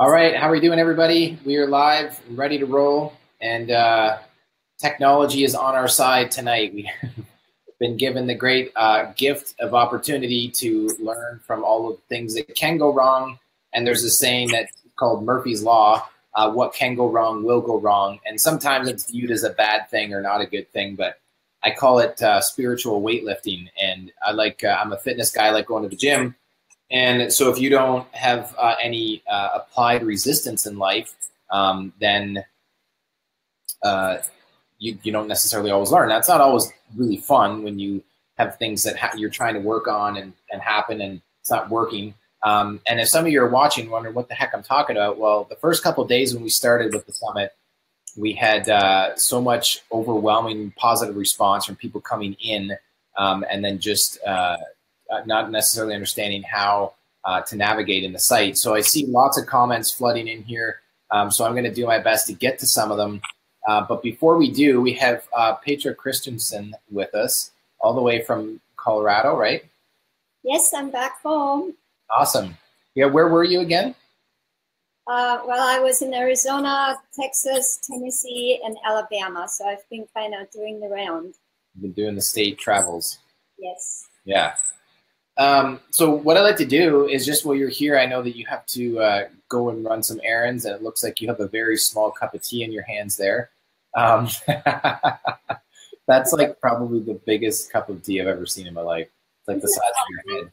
All right, how are we doing, everybody? We are live, ready to roll, and technology is on our side tonight. We've been given the great gift of opportunity to learn from all of the things that can go wrong, and there's a saying that's called Murphy's Law, what can go wrong will go wrong, and sometimes it's viewed as a bad thing or not a good thing, but I call it spiritual weightlifting, and I'm a fitness guy, I like going to the gym. And so if you don't have any applied resistance in life, then you don't necessarily always learn. That's not always really fun when you have things that you're trying to work on and happen and it's not working. And if some of you are watching wondering what the heck I'm talking about, well, the first couple of days when we started with the summit, we had so much overwhelming positive response from people coming in and then just not necessarily understanding how to navigate in the site. So I see lots of comments flooding in here. So I'm going to do my best to get to some of them. But before we do, we have Petra Christensen with us all the way from Colorado, right? Yes, I'm back home. Awesome. Yeah, where were you again? Well, I was in Arizona, Texas, Tennessee, and Alabama. So I've been kind of doing the round. You've been doing the state travels. Yes. Yeah. So what I like to do is just while you're here, I know that you have to go and run some errands, and it looks like you have a very small cup of tea in your hands there. That's like probably the biggest cup of tea I've ever seen in my life. It's like the size of your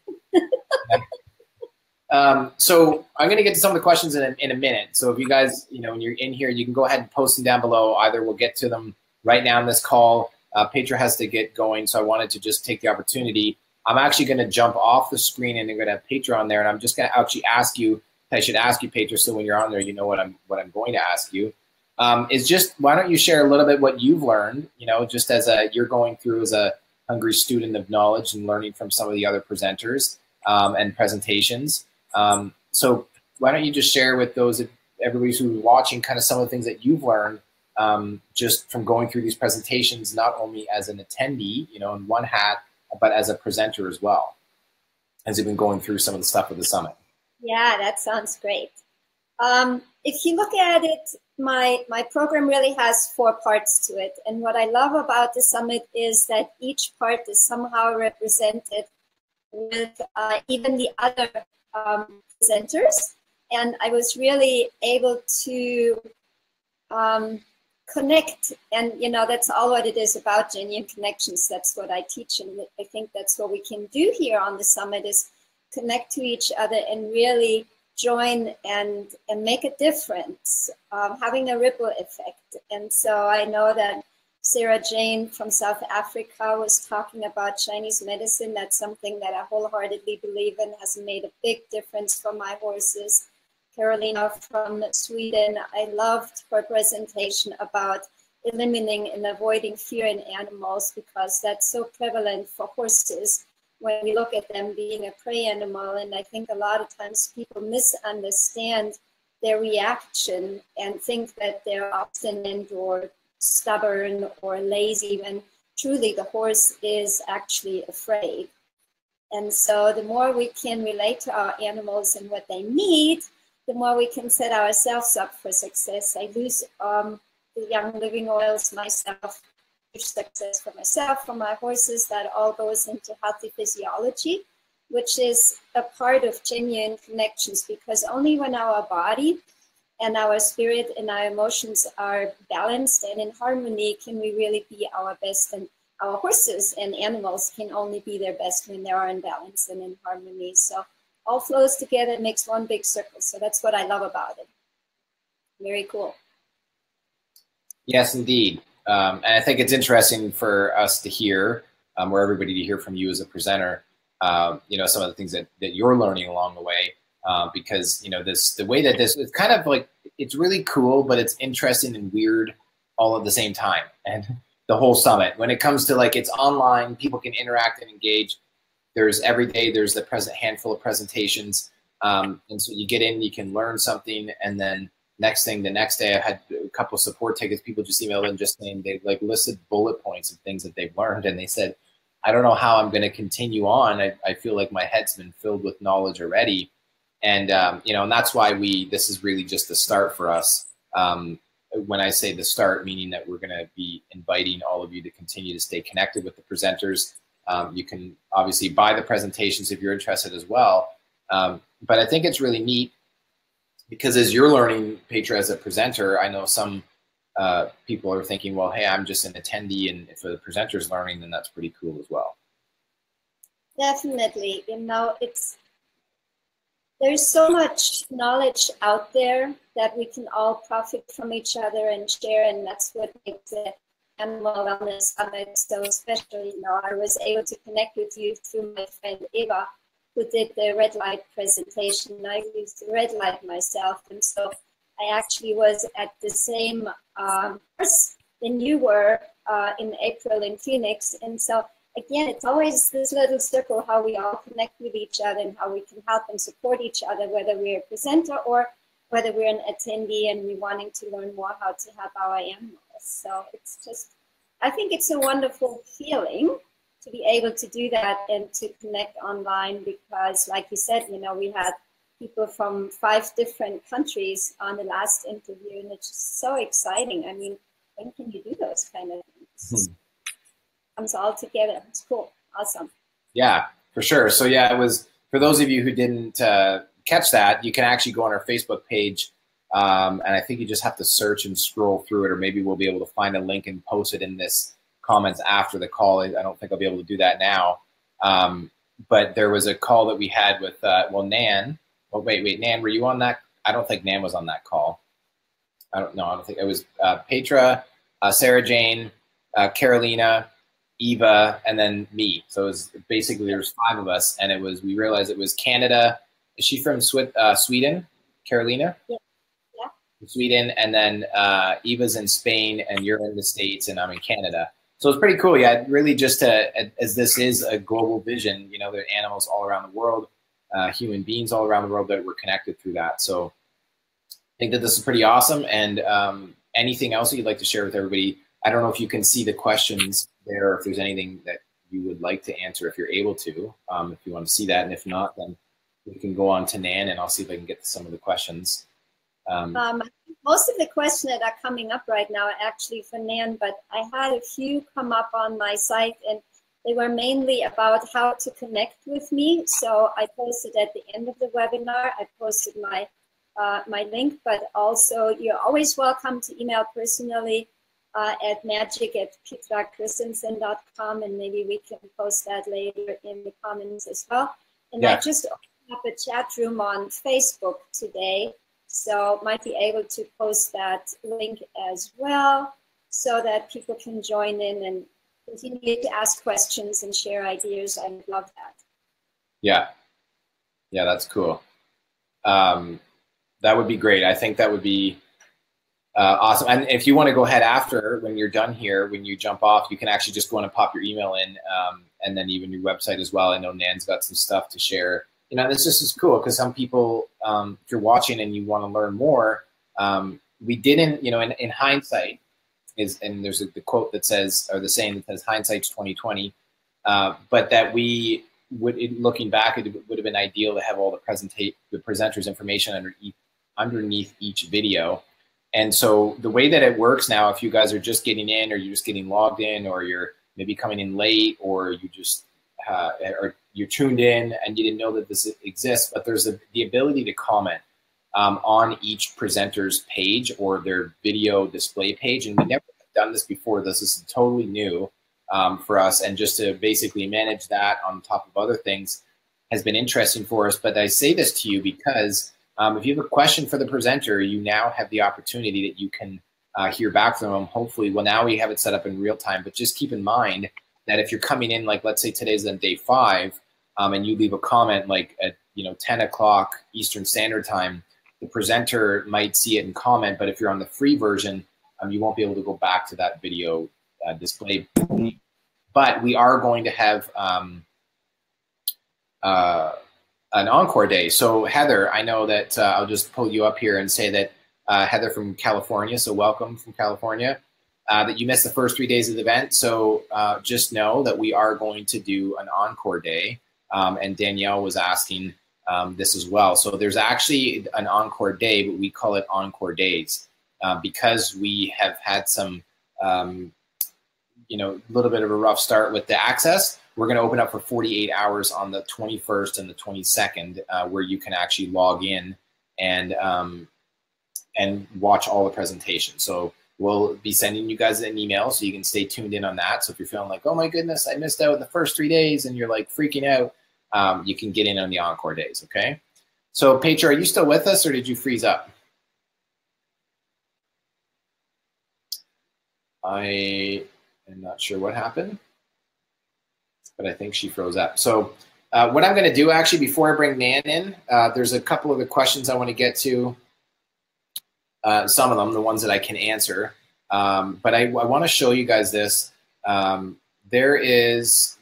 head. So I'm going to get to some of the questions in a minute. So if you guys, when you're in here, you can go ahead and post them down below. Either we'll get to them right now in this call. Petra has to get going, so I wanted to just take the opportunity. I'm actually going to jump off the screen and I'm going to have Petra on there, and I'm just going to actually ask you. I should ask you, Petra, so when you're on there, you know what I'm going to ask you. Is just why don't you share a little bit what you've learned? Just as you're going through as a hungry student of knowledge and learning from some of the other presenters and presentations. So why don't you just share with everybody who's watching kind of some of the things that you've learned just from going through these presentations, not only as an attendee, in one hat, but as a presenter as well, as you've been going through some of the stuff with the summit. Yeah, that sounds great. If you look at it, my program really has 4 parts to it. And what I love about the summit is that each part is somehow represented with even the other presenters. And I was really able to connect, and that's all what it is about, genuine connections. That's what I teach, and I think that's what we can do here on the summit, is connect to each other and really join and make a difference, having a ripple effect. And so I know that Sarah Jane from South Africa was talking about Chinese medicine. That's something that I wholeheartedly believe in, has made a big difference for my horses. Carolina from Sweden, I loved her presentation about eliminating and avoiding fear in animals, because that's so prevalent for horses when we look at them being a prey animal. And I think a lot of times people misunderstand their reaction and think that they're obstinate or stubborn or lazy, when truly the horse is actually afraid. And so the more we can relate to our animals and what they need, the more we can set ourselves up for success. I use the young living oils myself, huge success for myself, for my horses. That all goes into healthy physiology, which is a part of genuine connections, because only when our body and our spirit and our emotions are balanced and in harmony can we really be our best. And our horses and animals can only be their best when they are in balance and in harmony. So all flows together and makes one big circle. So that's what I love about it. Very cool. Yes, indeed. And I think it's interesting for us to hear, or everybody to hear from you as a presenter, some of the things that you're learning along the way, because, the way that this is kind of like, it's really cool, but it's interesting and weird all at the same time. And the whole summit, when it comes to it's online, people can interact and engage. Every day there's the handful of presentations. And so you get in, you can learn something. And then the next day I had a couple of support tickets. People just emailed in just saying they listed bullet points of things that they've learned. And they said, I don't know how I'm going to continue on. I feel like my head's been filled with knowledge already. And, and that's why this is really just the start for us. When I say the start, meaning that we're going to be inviting all of you to continue to stay connected with the presenters. You can obviously buy the presentations if you're interested as well. But I think it's really neat because as you're learning, Petra, as a presenter, I know some people are thinking, well, hey, I'm just an attendee, and if the presenter's learning, then that's pretty cool as well. Definitely. There's so much knowledge out there that we can all profit from each other and share, and that's what makes the Animal Wellness Summit so special. I was able to connect with you through my friend Eva, who did the red light presentation. I used the red light myself, and so I actually was at the same course than you were in April in Phoenix, and so again, it's always this little circle, how we all connect with each other and how we can help and support each other, whether we're a presenter or whether we're an attendee and we're wanting to learn more how to help our animals. So it's just, I think it's a wonderful feeling to be able to do that and to connect online because, like you said, we had people from 5 different countries on the last interview, and it's just so exciting. I mean, when can you do those kind of things? Comes all together. It's cool. Awesome. Yeah, for sure. So yeah, it was, for those of you who didn't catch that, you can actually go on our Facebook page, and I think you just have to search and scroll through it, or maybe we'll be able to find a link and post it in this comments after the call. I don't think I'll be able to do that now. But there was a call that we had with, Nan. Oh, wait, Nan, were you on that? I don't think Nan was on that call. I don't think it was Petra, Sarah Jane, Carolina, Eva, and then me. So it was basically, there was 5 of us, and we realized it was Canada. Is she from Sweden, Carolina? Yeah. Sweden, and then Eva's in Spain, and you're in the States, and I'm in Canada. So it's pretty cool. Yeah, really just as this is a global vision, there are animals all around the world, human beings all around the world that we're connected through that. So I think that this is pretty awesome. And anything else that you'd like to share with everybody? I don't know if you can see the questions there, if there's anything that you would like to answer, if you're able to, if you want to see that. And if not, then we can go on to Nan, and I'll see if I can get to some of the questions. Most of the questions that are coming up right now are actually for Nan, but I had a few come up on my site, and they were mainly about how to connect with me. So I posted at the end of the webinar, I posted my link, but also you're always welcome to email personally at magic@petrachristensen.com, and maybe we can post that later in the comments as well. And yeah. I just opened up a chat room on Facebook today, so might be able to post that link as well so that people can join in and continue to ask questions and share ideas. I would love that. Yeah, that's cool. That would be great. I think that would be awesome. And if you want to go ahead after, when you're done here, when you jump off, you can actually just go in and pop your email in, and then even your website as well. I know Nan's got some stuff to share. This just is cool because some people, if you're watching and you want to learn more, we didn't, in hindsight, and there's the quote that says, or the saying that says, hindsight's 20/20, but that we would, looking back, it would have been ideal to have all the presenters' information underneath each video. And so the way that it works now, if you guys are just getting in, or you're just getting logged in, or you're maybe coming in late, or you just or you're tuned in and you didn't know that this exists, but there's the ability to comment on each presenter's page or their video display page. And we never have done this before. This is totally new for us. And just to basically manage that on top of other things has been interesting for us. But I say this to you because if you have a question for the presenter, you now have the opportunity that you can hear back from them. Hopefully, well, now we have it set up in real time, but just keep in mind that if you're coming in, like let's say today's on day 5, and you leave a comment like at 10 o'clock Eastern Standard Time, the presenter might see it and comment, but if you're on the free version, you won't be able to go back to that video display. But we are going to have an encore day. So Heather, I know that I'll just pull you up here and say that Heather from California, so welcome from California, that you missed the first 3 days of the event. So just know that we are going to do an encore day. And Danielle was asking this as well. So there's actually an Encore day, but we call it Encore Days because we have had some, you know, a little bit of a rough start with the access. We're going to open up for 48 hours on the 21st and the 22nd, where you can actually log in and watch all the presentations. So we'll be sending you guys an email so you can stay tuned in on that. So if you're feeling like, oh my goodness, I missed out in the first 3 days, and you're like freaking out, you can get in on the Encore Days, okay? So Petra, are you still with us, or did you freeze up? I am not sure what happened, but I think she froze up. So what I'm going to do, actually, before I bring Nan in, there's a couple of the questions I want to get to. Some of them, the ones that I can answer. But I want to show you guys this. There is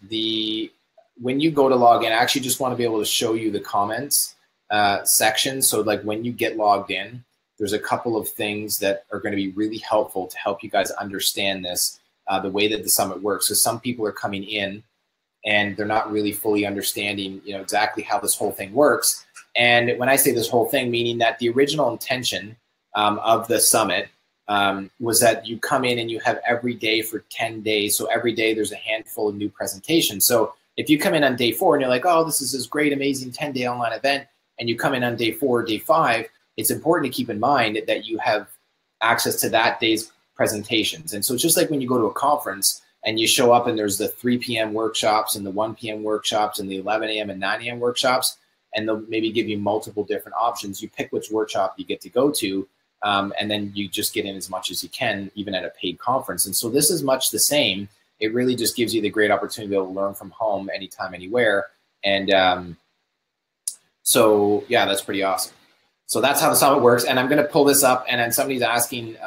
when you go to log in, I actually just want to be able to show you the comments section. So like when you get logged in, there's a couple of things that are going to be really helpful to help you guys understand this, the way that the summit works. So some people are coming in and they're not really fully understanding, you know, exactly how this whole thing works. And when I say this whole thing, meaning that the original intention of the summit was that you come in and you have every day for 10 days. So every day there's a handful of new presentations. So if you come in on day 4 and you're like, oh, this is this great, amazing 10-day online event, and you come in on day 4 or day 5, it's important to keep in mind that you have access to that day's presentations. And so it's just like when you go to a conference and you show up and there's the 3 p.m. workshops and the 1 p.m. workshops and the 11 a.m. and 9 a.m. workshops, and they'll maybe give you multiple different options. You pick which workshop you get to go to, and then you just get in as much as you can, even at a paid conference. And so this is much the same. It really just gives you the great opportunity to be able to learn from home anytime, anywhere. And so, yeah, that's pretty awesome. So that's how the summit works. And I'm going to pull this up. And then somebody's asking,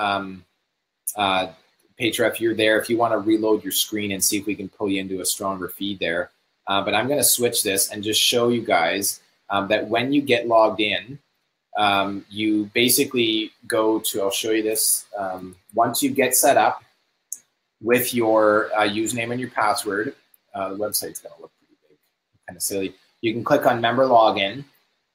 Petra, if you're there, if you want to reload your screen and see if we can pull you into a stronger feed there. But I'm going to switch this and just show you guys that when you get logged in, you basically go to, I'll show you this. Once you get set up with your username and your password, the website's going to look pretty big, kind of silly. You can click on member login,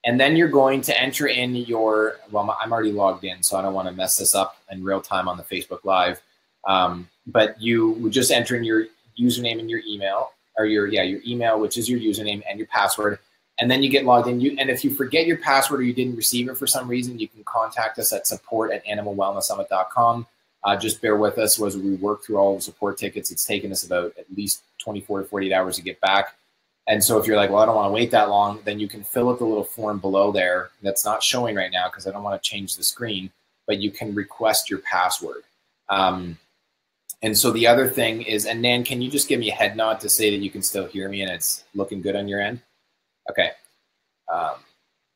and then you're going to enter in your, well, I'm already logged in, so I don't want to mess this up in real time on the Facebook Live. But you would just enter in your username and your email, or your email, which is your username and your password. And then you get logged in. And if you forget your password or you didn't receive it for some reason, you can contact us at support@animalwellnesssummit.com. Just bear with us as we work through all the support tickets. It's taken us about at least 24 to 48 hours to get back. And so if you're like, well, I don't want to wait that long, then you can fill out the little form below there that's not showing right now because I don't want to change the screen, but you can request your password. And so the other thing is, and Nan, can you just give me a head nod to say that you can still hear me and it's looking good on your end? Okay.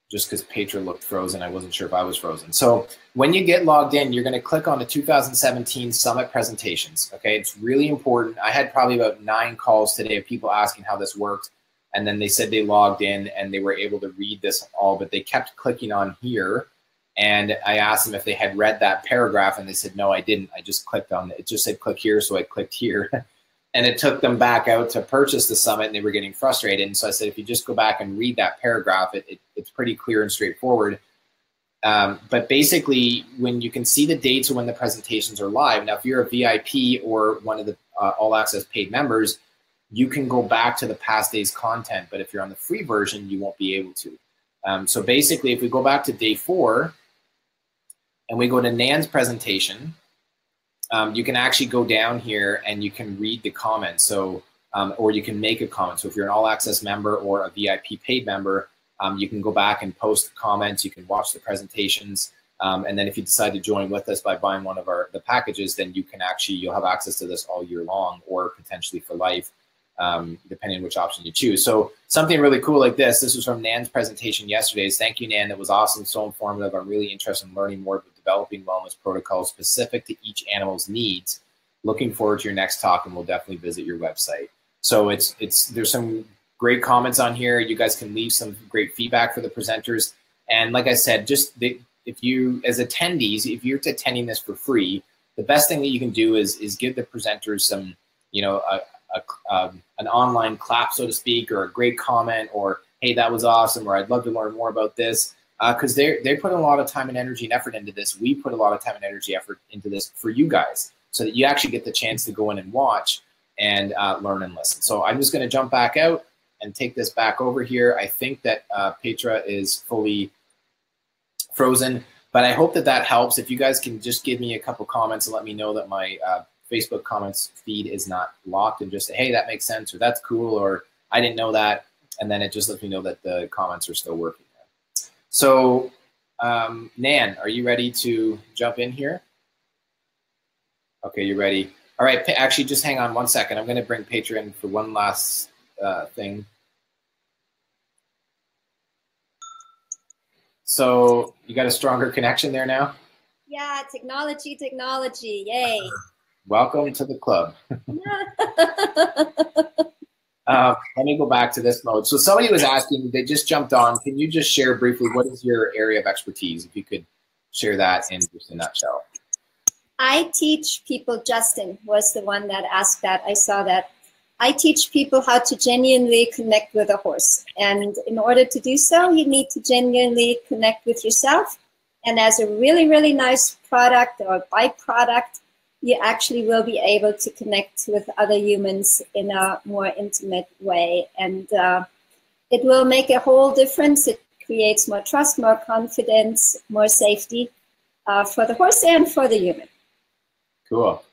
Just because Petra looked frozen, I wasn't sure if I was frozen. So when you get logged in, you're going to click on the 2017 Summit presentations. Okay, it's really important. I had probably about 9 calls today of people asking how this worked, and then they said they logged in and they were able to read this all, but they kept clicking on here. And I asked them if they had read that paragraph, and they said, no, I didn't. I just clicked on it. It just said click here, so I clicked here. And it took them back out to purchase the summit, and they were getting frustrated. And so I said, if you just go back and read that paragraph, it's pretty clear and straightforward. But basically, when you can see the dates of when the presentations are live, now if you're a VIP or one of the All Access paid members, you can go back to the past day's content. But if you're on the free version, you won't be able to. So basically, if we go back to day 4 and we go to Nan's presentation, you can actually go down here and you can read the comments. So, or you can make a comment. So if you're an All Access member or a VIP paid member, you can go back and post comments. You can watch the presentations. And then if you decide to join with us by buying one of the packages, then you can you'll have access to this all year long or potentially for life, depending on which option you choose. So something really cool like this was from Nan's presentation yesterday. Thank you, Nan. That was awesome. So informative. I'm really interested in learning more about developing wellness protocols specific to each animal's needs. Looking forward to your next talk, and we'll definitely visit your website. So there's some great comments on here. You guys can leave some great feedback for the presenters. And like I said, if you, as attendees, if you're attending this for free, the best thing that you can do is give the presenters some, an online clap, so to speak, or a great comment, or hey, that was awesome, or I'd love to learn more about this. Because they put a lot of time and energy and effort into this. We put a lot of time and energy effort into this for you guys, so that you actually get the chance to go in and watch and learn and listen. So I'm just going to jump back out and take this back over here. I think that Petra is fully frozen, but I hope that that helps. If you guys can just give me a couple comments and let me know that my Facebook comments feed is not locked, and just say, hey, that makes sense, or that's cool, or I didn't know that, and then it just lets me know that the comments are still working. So, Nan, are you ready to jump in here? Okay, you're ready. All right, actually, just hang on one second. I'm going to bring Petra in for one last thing. So, you got a stronger connection there now? Yeah, technology, yay. Welcome to the club. Let me go back to this mode. So somebody was asking, they just jumped on. Can you just share briefly, what is your area of expertise? If you could share that in just a nutshell. I teach people, Justin was the one that asked that. I saw that. I teach people how to genuinely connect with a horse. And in order to do so, you need to genuinely connect with yourself. And as a really, really nice product or byproduct, you actually will be able to connect with other humans in a more intimate way. And it will make a whole difference. It creates more trust, more confidence, more safety for the horse and for the human. Cool.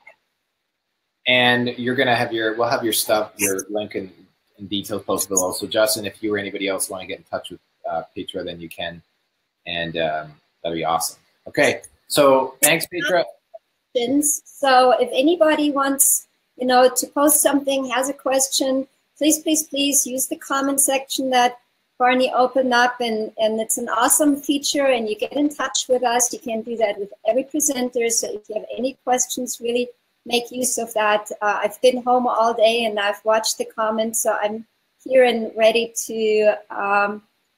And you're going to have we'll have your stuff, your link and details posted below. So Justin, if you or anybody else want to get in touch with Petra, then you can. And that'd be awesome. Okay. So thanks, Petra. So if anybody wants, to post something, has a question, please, please, please use the comment section that Barney opened up, and it's an awesome feature, and you get in touch with us. You can do that with every presenter. So if you have any questions, really make use of that. I've been home all day and I've watched the comments, so I'm here and ready to,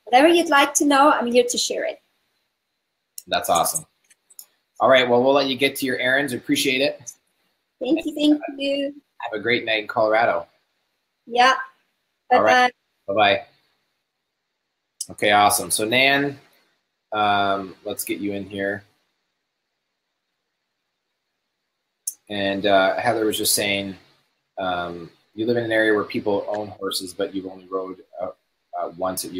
whatever you'd like to know, I'm here to share it. That's awesome. All right, well, we'll let you get to your errands. Appreciate it. Thank you. Have a great night in Colorado. Yeah. Bye-bye. All right. Bye-bye. Okay, awesome. So, Nan, let's get you in here. And Heather was just saying, you live in an area where people own horses, but you've only rode once at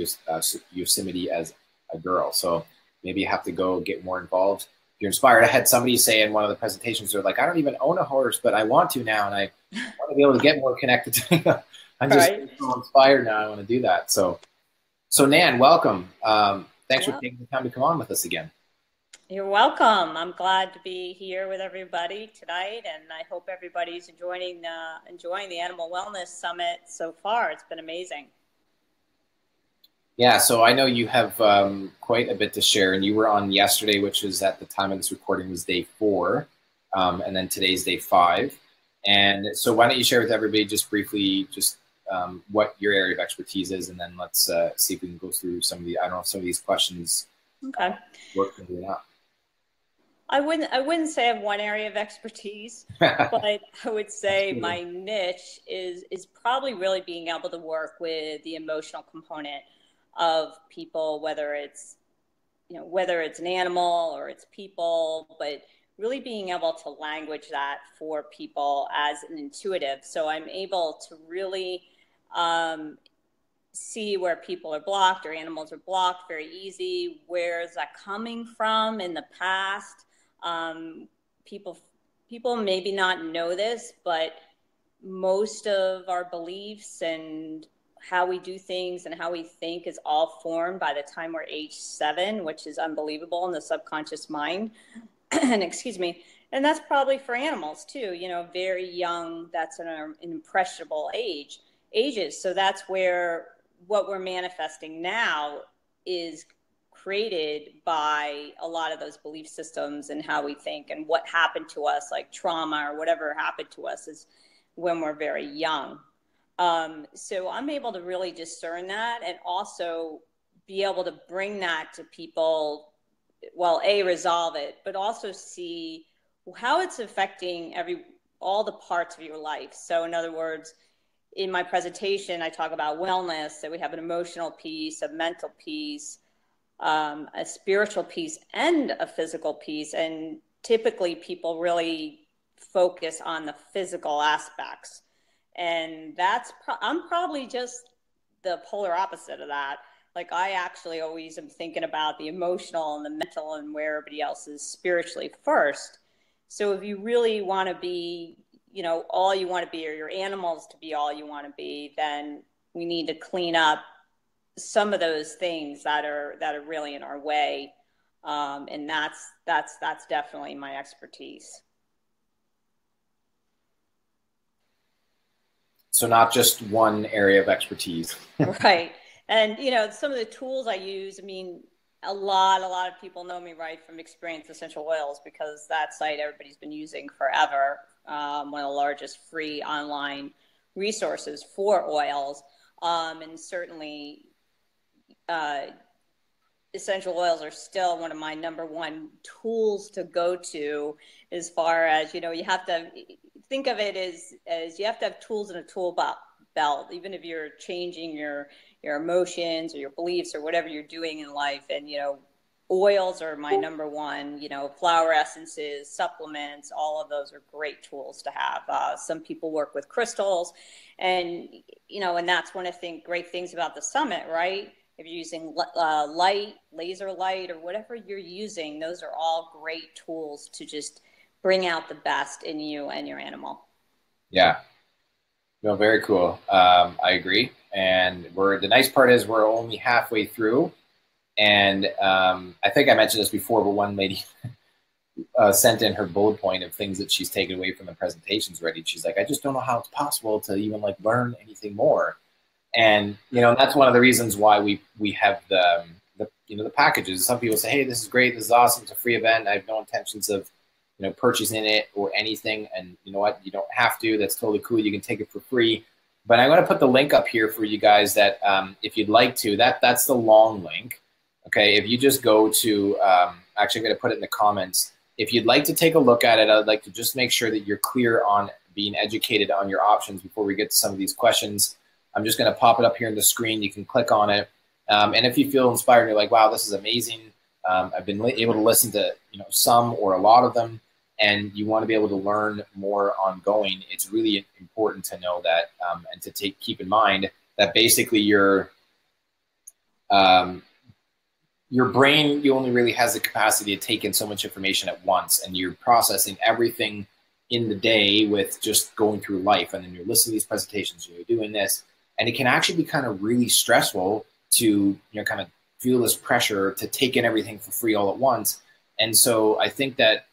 Yosemite as a girl. So maybe you have to go get more involved. You're inspired. I had somebody say in one of the presentations, they're like, I don't even own a horse, but I want to now, and I want to be able to get more connected to I'm just so inspired now. I want to do that. So Nan, welcome. Thanks for taking the time to come on with us again. You're welcome. I'm glad to be here with everybody tonight, and I hope everybody's enjoying the Animal Wellness Summit so far. It's been amazing. Yeah, so I know you have quite a bit to share, and you were on yesterday, which was at the time of this recording was day 4, and then today's day 5. And so why don't you share with everybody just briefly just what your area of expertise is, and then let's see if we can go through some of these questions. Okay. Work for you or not. I wouldn't say I have one area of expertise, but I would say my niche is probably really being able to work with the emotional component of people, whether it's an animal or it's people, but really being able to language that for people as an intuitive. So I'm able to really see where people are blocked or animals are blocked very easy. Where is that coming from in the past? People maybe not know this, but most of our beliefs and how we do things and how we think is all formed by the time we're age 7, which is unbelievable in the subconscious mind. And excuse me. And that's probably for animals too, very young, that's an impressionable ages. So that's where what we're manifesting now is created by a lot of those belief systems and how we think and what happened to us, like trauma or whatever happened to us is when we're very young. So I'm able to really discern that and also be able to bring that to people, well, resolve it, but also see how it's affecting all the parts of your life. So in other words, in my presentation, I talk about wellness, that we have an emotional piece, a mental piece, a spiritual piece, and a physical piece. And typically people really focus on the physical aspects. And I'm probably just the polar opposite of that. Like, I actually always am thinking about the emotional and the mental and where everybody else is spiritually first. So if you really want to be, you know, all you want to be, or your animals to be all you want to be, then we need to clean up some of those things that are really in our way. And that's definitely my expertise. So not just one area of expertise. Right. And, you know, some of the tools I use, I mean, a lot of people know me, right, from Experience Essential Oils, because that site everybody's been using forever. One of the largest free online resources for oils. And certainly essential oils are still one of my #1 tools to go to, as far as, you know, you have to think of it as you have to have tools in a tool belt, even if you're changing your emotions or your beliefs or whatever you're doing in life. And, you know, oils are my #1, you know, flower essences, supplements, all of those are great tools to have. Some people work with crystals, and, you know, and that's one of the great things about the summit, right? If you're using light, laser light, or whatever you're using, those are all great tools to just bring out the best in you and your animal. Yeah. No, very cool. I agree. And the nice part is we're only halfway through. And I think I mentioned this before, but one lady sent in her bullet point of things that she's taken away from the presentations already. She's like, I just don't know how it's possible to even like learn anything more. And, you know, that's one of the reasons why we have the you know, the packages. Some people say, hey, this is great, this is awesome, it's a free event, I have no intentions of, you know, purchasing it or anything. And you know what, you don't have to. That's totally cool. You can take it for free. But I'm going to put the link up here for you guys that if you'd like to, that's the long link. Okay, if you just go to, actually I'm going to put it in the comments. If you'd like to take a look at it, I'd like to just make sure that you're clear on being educated on your options before we get to some of these questions. I'm just going to pop it up here on the screen. You can click on it. And if you feel inspired and you're like, wow, this is amazing. I've been able to listen to, you know, some or a lot of them, and you want to be able to learn more ongoing, it's really important to know that and to keep in mind that basically your brain, you only really has the capacity to take in so much information at once, and you're processing everything in the day with just going through life, and then you're listening to these presentations, you're doing this, and it can actually be kind of really stressful to, you know, kind of feel this pressure to take in everything for free all at once. And so I think that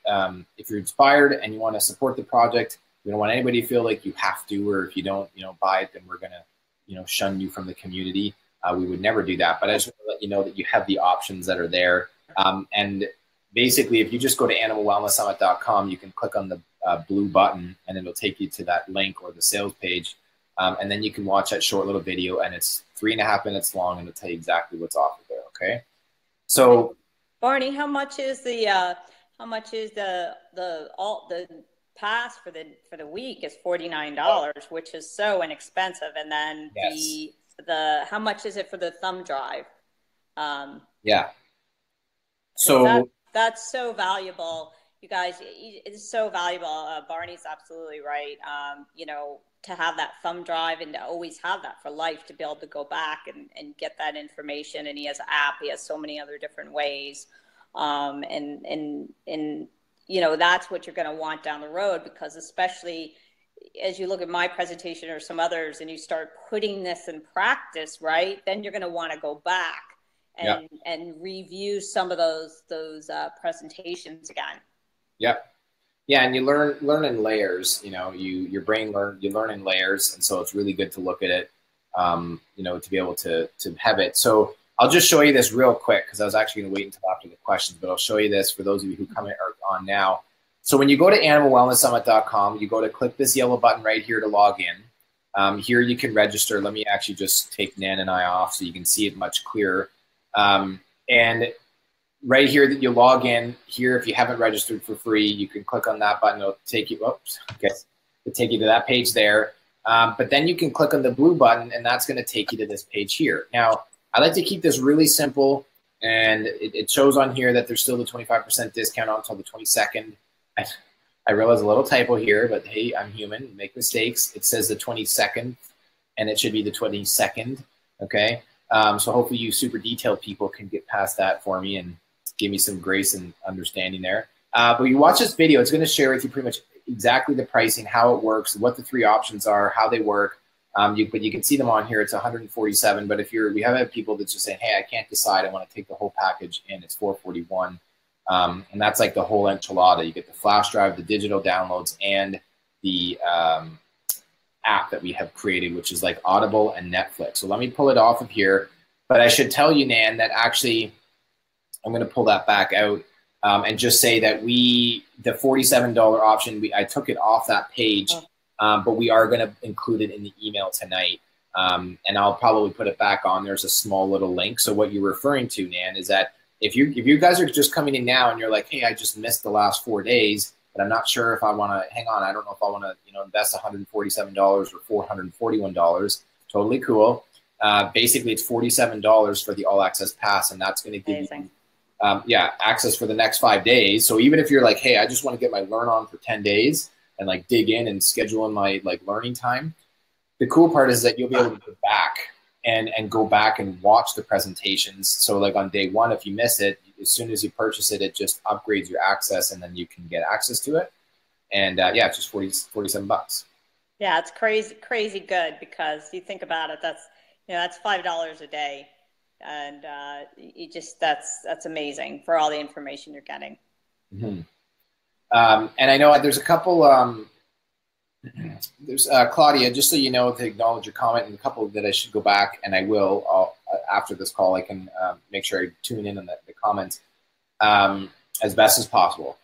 if you're inspired and you want to support the project, we don't want anybody to feel like you have to, or if you don't, you know, buy it, then we're going to, you know, shun you from the community. We would never do that. But I just want to let you know that you have the options that are there. And basically, if you just go to animalwellnesssummit.com, you can click on the blue button, and it'll take you to that link or the sales page. And then you can watch that short little video, and it's 3.5 minutes long, and it'll tell you exactly what's offered there. Okay. So, Barney, how much is the pass for the week is $49, which is so inexpensive. And then yes, the how much is it for the thumb drive? Yeah. So that's so valuable, you guys. It's so valuable. Barney's absolutely right. You know, to have that thumb drive and to always have that for life, to be able to go back and get that information. And he has an app. He has so many other different ways. And you know, that's what you're going to want down the road, because especially as you look at my presentation or some others and you start putting this in practice, right, then you're going to want to go back and review some of those presentations again. Yeah. Yeah, and you learn in layers. You know, you learn in layers, and so it's really good to look at it. You know, to be able to have it. So I'll just show you this real quick, because I was actually going to wait until after the questions, but I'll show you this for those of you who come on now. So when you go to animalwellnesssummit.com, you go to click this yellow button right here to log in. Here you can register. Let me actually just take Nan and I off so you can see it much clearer. And right here that you log in here, if you haven't registered for free, you can click on that button. It'll take you, it'll take you to that page there. But then you can click on the blue button, and that's going to take you to this page here. Now, I like to keep this really simple, and it shows on here that there's still the 25% discount until the 22nd. I realize a little typo here, but hey, I'm human, make mistakes. It says the 22nd, and it should be the 22nd, okay? So hopefully you super detailed people can get past that for me and give me some grace and understanding there. But you watch this video, it's going to share with you pretty much exactly the pricing, how it works, what the 3 options are, how they work. But you can see them on here. It's 147. But if we have people that just say, hey, I can't decide, I want to take the whole package in, it's 441. And that's like the whole enchilada. You get the flash drive, the digital downloads, and the app that we have created, which is like Audible and Netflix. So let me pull it off of here. But I should tell you, Nan, that actually I'm going to pull that back out and just say that the $47 option, I took it off that page, but we are going to include it in the email tonight. And I'll probably put it back on. There's a small little link. So what you're referring to, Nan, is that if you guys are just coming in now and you're like, hey, I just missed the last 4 days, but I'm not sure if I want to hang on. I don't know if I want to, invest $147 or $441. Totally cool. Basically, it's $47 for the all access pass, and that's going to give you, access for the next 5 days. So even if you're like, hey, I just want to get my learn on for 10 days and like dig in and schedule in my like learning time, the cool part is that you'll be able to go back and go back and watch the presentations. So like on day 1, if you miss it, as soon as you purchase it, it just upgrades your access, and then you can get access to it. And it's just $47. Yeah, it's crazy good, because you think about it, that's $5 a day, and that's amazing for all the information you're getting. Mm-hmm. And I know there's a couple. There's Claudia, just so you know, to acknowledge your comment, and a couple that I should go back, and I will after this call. I can make sure I tune in on the comments as best as possible.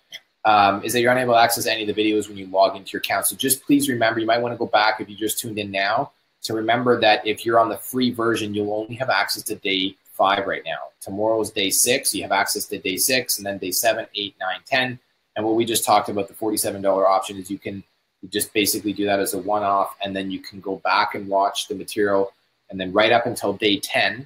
Is that you're unable to access any of the videos when you log into your account. So just please remember, you might want to go back if you just tuned in now. So remember that if you're on the free version, you'll only have access to day 5 right now. Tomorrow's day 6. You have access to day 6, and then day 7, 8, 9, 10. And what we just talked about, the $47 option, is you just basically do that as a one-off, and then you can go back and watch the material. And then right up until day 10,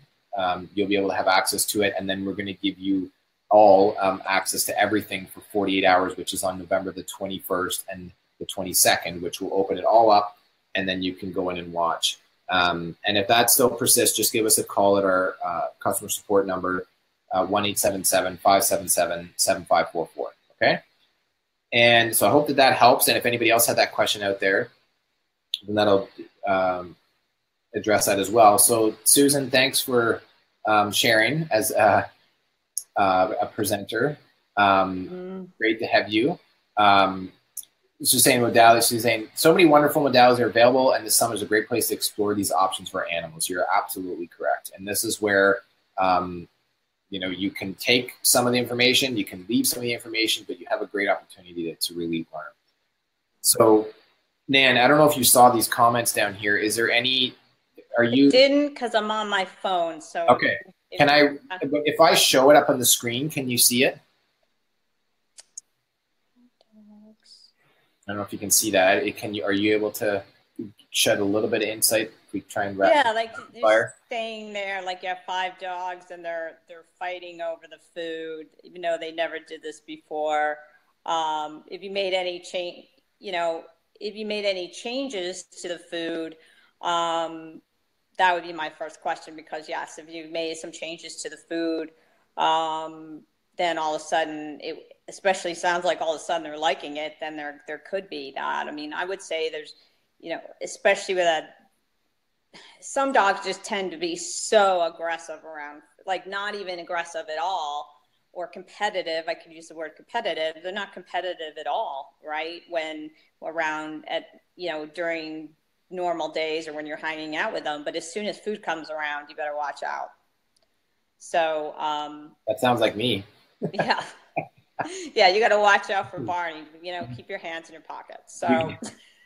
you'll be able to have access to it. And then we're going to give you all access to everything for 48 hours, which is on November the 21st and the 22nd, which will open it all up, and then you can go in and watch. And if that still persists, just give us a call at our customer support number, 1-877-577-7544, okay? And so I hope that helps, and if anybody else had that question out there, then that'll address that as well. So Susan, thanks for sharing as a presenter. Great to have you. Just saying modalities, she's saying so many wonderful modalities are available, and the summer is a great place to explore these options for animals. You're absolutely correct. And this is where, you can take some of the information, you can leave some of the information, but you have a great opportunity to really learn. So, Nan, I don't know if you saw these comments down here. Is there any, I didn't, because I'm on my phone. So okay. If I show it up on the screen, can you see it? I don't know if you can see that. Are you able to shed a little bit of insight? If we try and wrap like you're staying there, like you have 5 dogs and they're fighting over the food, even though they never did this before. If you made any change, if you made any changes to the food, that would be my first question, because yes, if you made some changes to the food, then all of a sudden especially sounds like all of a sudden they're liking it, then there could be that. I mean, I would say there's, especially with some dogs just tend to be so aggressive around, like not even aggressive at all, or competitive. I could use the word competitive. They're not competitive at all, right? When around during normal days or when you're hanging out with them. But as soon as food comes around, you better watch out. So that sounds like me. Yeah. Yeah, you got to watch out for Barney. Keep your hands in your pockets. So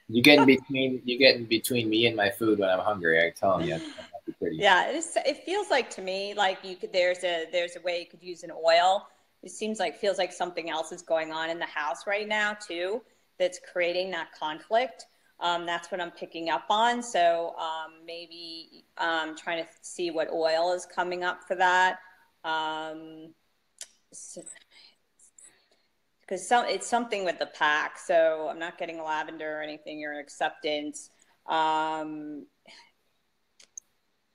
you get in between me and my food when I'm hungry. I tell them, yeah, it feels like to me like there's a way you could use an oil. It feels like something else is going on in the house right now too, that's creating that conflict. That's what I'm picking up on. So maybe trying to see what oil is coming up for that. Because it's something with the pack. So I'm not getting lavender or anything or acceptance.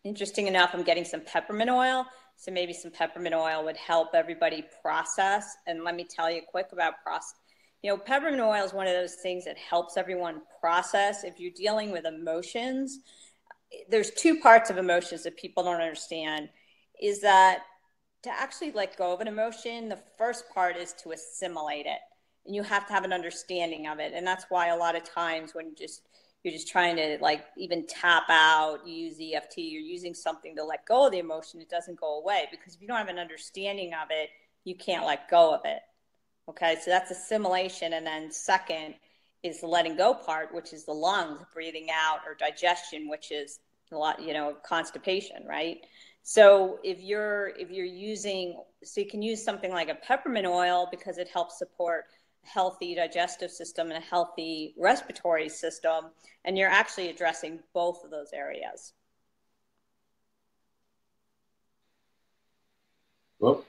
Interesting enough, I'm getting some peppermint oil. So maybe some peppermint oil would help everybody process. And let me tell you quick about process. You know, peppermint oil is one of those things that helps everyone process. If you're dealing with emotions, there's two parts of emotions that people don't understand, is that to actually let go of an emotion, the first part is to assimilate it. And you have to have an understanding of it. And that's why a lot of times when you're just trying to like even tap out, you use EFT, you're using something to let go of the emotion, it doesn't go away, because if you don't have an understanding of it, you can't let go of it. Okay, so that's assimilation. And then second is the letting go part, which is the lungs, breathing out, or digestion, which is a lot, you know, constipation, right? So if you're using, so you can use something like a peppermint oil because it helps support a healthy digestive system and a healthy respiratory system, and you're actually addressing both of those areas. Whoop,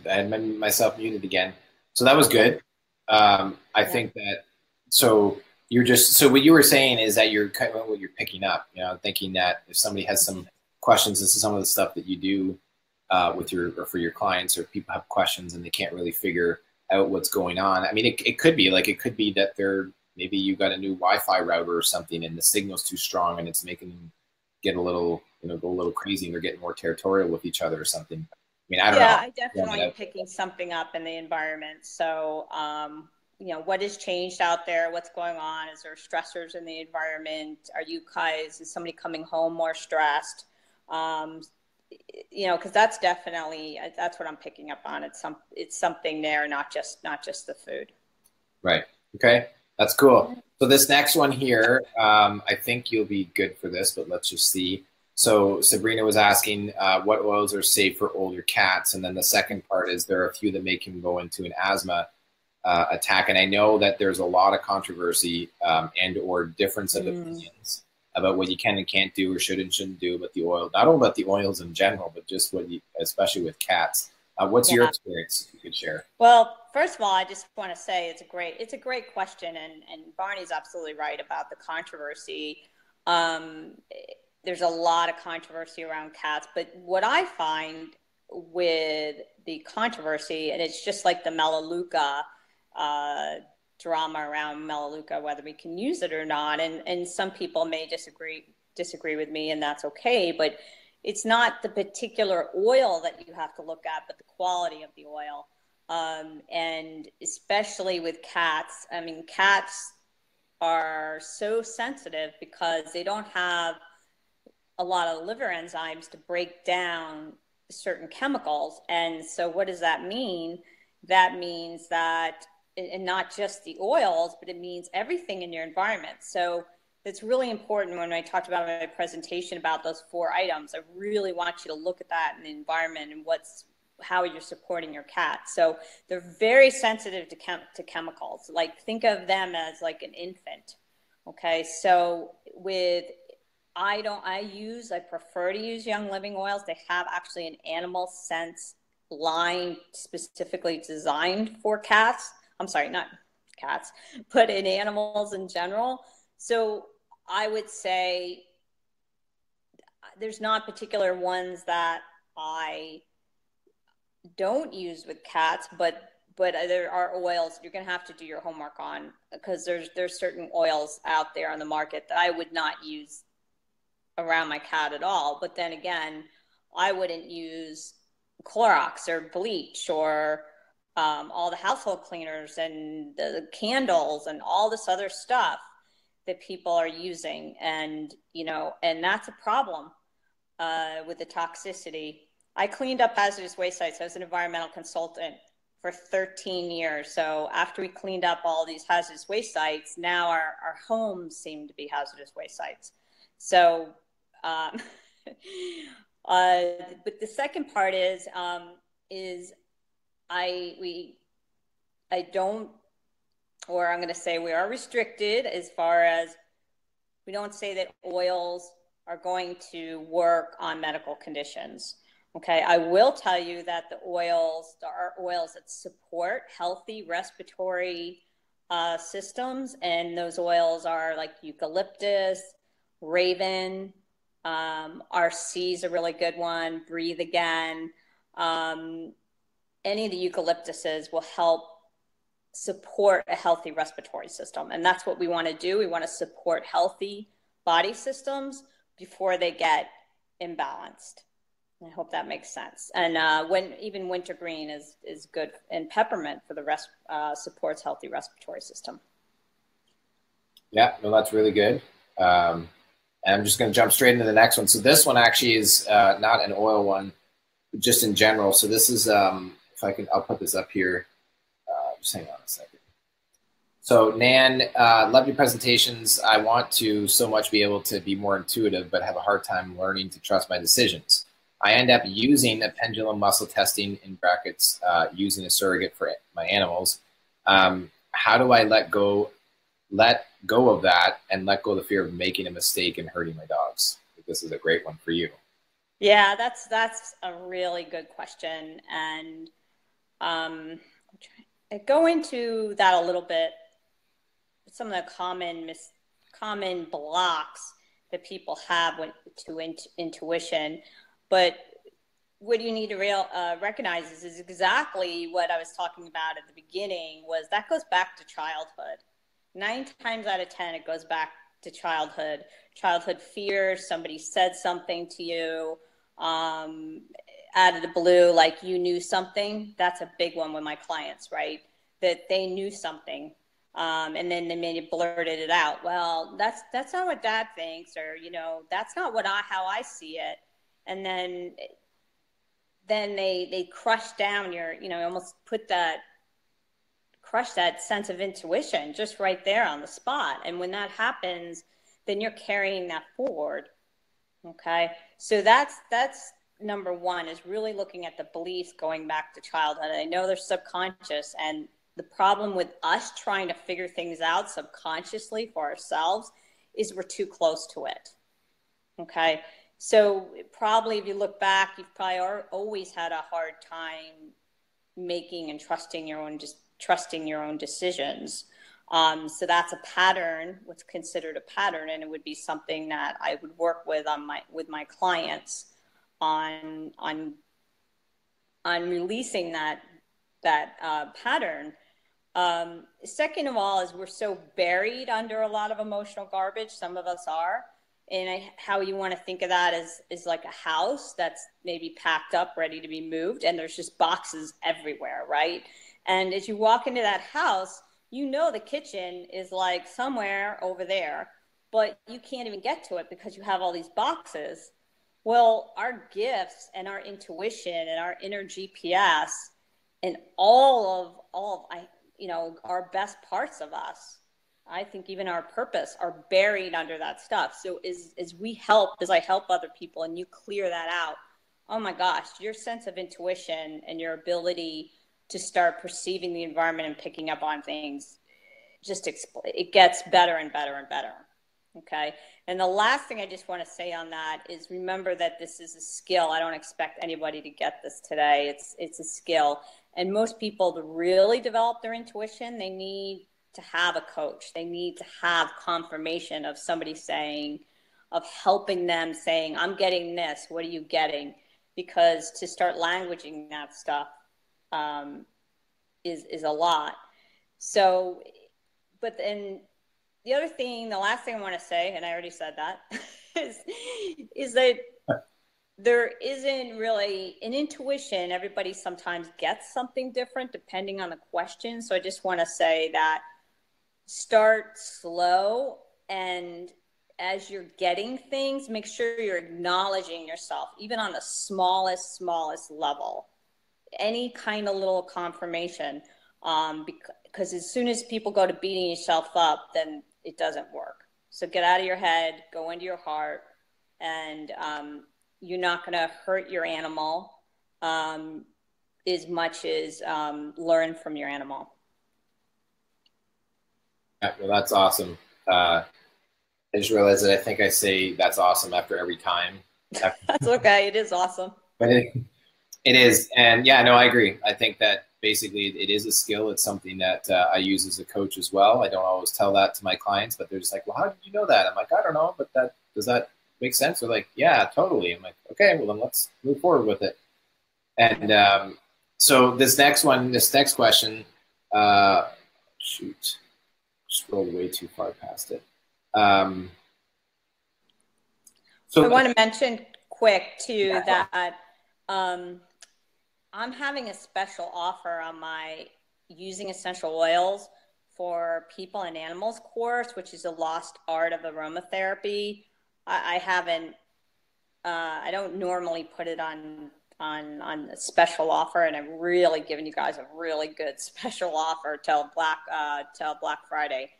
I had myself muted again. So that was good. I think that, so so what you were saying is that you're kind of what you're picking up, you know, thinking that if somebody has some questions, this is some of the stuff that you do with or for your clients, or people have questions and they can't really figure out what's going on. I mean, it could be that maybe you got a new Wi-Fi router or something and the signal's too strong and it's making them get a little, you know, go a little crazy and they're getting more territorial with each other or something. I mean, I don't know. Yeah, I definitely am picking something up in the environment. So, you know, what has changed out there? What's going on? Is there stressors in the environment? Is somebody coming home more stressed? You know, because that's what I'm picking up on. It's something there, not just the food. Right. Okay. That's cool. So this next one here, I think you'll be good for this, but let's just see. So Sabrina was asking what oils are safe for older cats. And then the second part is there are a few that make him go into an asthma attack. And I know that there's a lot of controversy and or difference of opinions about what you can and can't do or should and shouldn't do about the oil. Not only about the oils in general, but just especially with cats. What's your experience you could share? Well, first of all, I just want to say it's a great question. And Barney's absolutely right about the controversy. There's a lot of controversy around cats, but what I find with the controversy, and it's just like the Melaleuca drama around Melaleuca, whether we can use it or not, and some people may disagree with me, and that's okay, but it's not the particular oil that you have to look at, but the quality of the oil. And especially with cats, I mean, cats are so sensitive because they don't have a lot of liver enzymes to break down certain chemicals. And so what does that mean? That means that, and not just the oils, but it means everything in your environment. So it's really important when I talked about my presentation about those 4 items, I really want you to look at that in the environment and how you're supporting your cat. So they're very sensitive to chemicals. Like, think of them as like an infant. Okay. So I prefer to use Young Living oils. They have actually an animal sense line specifically designed for cats. I'm sorry, not cats, but in animals in general. So I would say there's not particular ones that I don't use with cats, but there are oils you're going to have to do your homework on, because there's certain oils out there on the market that I would not use around my cat at all. But then again, I wouldn't use Clorox or bleach or all the household cleaners and the candles and all this other stuff that people are using. And, you know, and that's a problem with the toxicity. I cleaned up hazardous waste sites. I was an environmental consultant for 13 years. So after we cleaned up all these hazardous waste sites, now our homes seem to be hazardous waste sites. So, but the second part is I don't, or I'm going to say we are restricted as far as We don't say that oils are going to work on medical conditions. Okay, I will tell you that there are oils that support healthy respiratory systems, and those oils are like eucalyptus, raven, RC is a really good one, breathe again. Any of the eucalyptuses will help support a healthy respiratory system. And that's what we want to do. We want to support healthy body systems before they get imbalanced. I hope that makes sense. And even wintergreen is good, and peppermint for the supports healthy respiratory system. Yeah, no, that's really good. And I'm just going to jump straight into the next one. So this one actually is not an oil one, but just in general. So this is, if I can, I'll put this up here. Just hang on a second. So Nan, love your presentations. I want to so much be able to be more intuitive, but have a hard time learning to trust my decisions. I end up using a pendulum muscle testing, in brackets, using a surrogate for my animals. How do I let go of that and let go of the fear of making a mistake and hurting my dogs? This is a great one for you. Yeah, that's a really good question. And I go into that a little bit. Some of the common blocks that people have to intuition. But what you need to recognize is exactly what I was talking about at the beginning, was that goes back to childhood. 9 times out of 10, it goes back to childhood. Childhood fears, somebody said something to you out of the blue, like you knew something. That's a big one with my clients, right? That they knew something. And then they maybe blurted it out. Well, that's not what Dad thinks, or, that's not how I see it. And then they crush down your, almost crush that sense of intuition just right there on the spot. And when that happens, then you're carrying that forward. Okay. So that's number one, is really looking at the beliefs going back to childhood. I know they're subconscious, and the problem with us trying to figure things out subconsciously for ourselves is we're too close to it. Okay. So probably if you look back, you've probably always had a hard time making and trusting your own decisions. So that's a pattern, what's considered a pattern, and it would be something that I would work with my clients on releasing that pattern. Second of all, is we're so buried under a lot of emotional garbage. Some of us are. And how you want to think of that is like a house that's maybe packed up, ready to be moved, and there's just boxes everywhere, right? And as you walk into that house, the kitchen is like somewhere over there, but you can't even get to it because you have all these boxes. Well, our gifts and our intuition and our inner GPS and all of our best parts of us, I think even our purpose, are buried under that stuff. So as I help other people and you clear that out, oh my gosh, your sense of intuition and your ability to start perceiving the environment and picking up on things, it gets better and better and better. Okay. And the last thing I just want to say on that is, remember that this is a skill. I don't expect anybody to get this today. It's a skill. And most people, to really develop their intuition, they need to have a coach. They need to have confirmation of somebody helping them saying, I'm getting this. What are you getting? Because to start languaging that stuff is a lot. So, but then the last thing I want to say, and I already said that, is that there isn't really an intuition. Everybody sometimes gets something different depending on the question. So I just want to say that start slow, and as you're getting things, make sure you're acknowledging yourself, even on the smallest level. Any kind of little confirmation, because as soon as people go to beating yourself up, then it doesn't work. So get out of your head, go into your heart, and you're not going to hurt your animal as much as learn from your animal. Yeah, well, that's awesome. I just realized that I think I say that's awesome after every time. That's okay. It is awesome. But it is. And yeah, no, I agree. I think that basically it is a skill. It's something that I use as a coach as well. I don't always tell that to my clients, but they're just like, well, how did you know that? I'm like, I don't know, but does that make sense? They're like, yeah, totally. I'm like, okay, well then let's move forward with it. And so this next question, shoot, scrolled way too far past it. So I want to mention quick too that I'm having a special offer on my using essential oils for people and animals course, which is a lost art of aromatherapy. I haven't, I don't normally put it on a special offer, and I'm really giving you guys a really good special offer till Black Friday.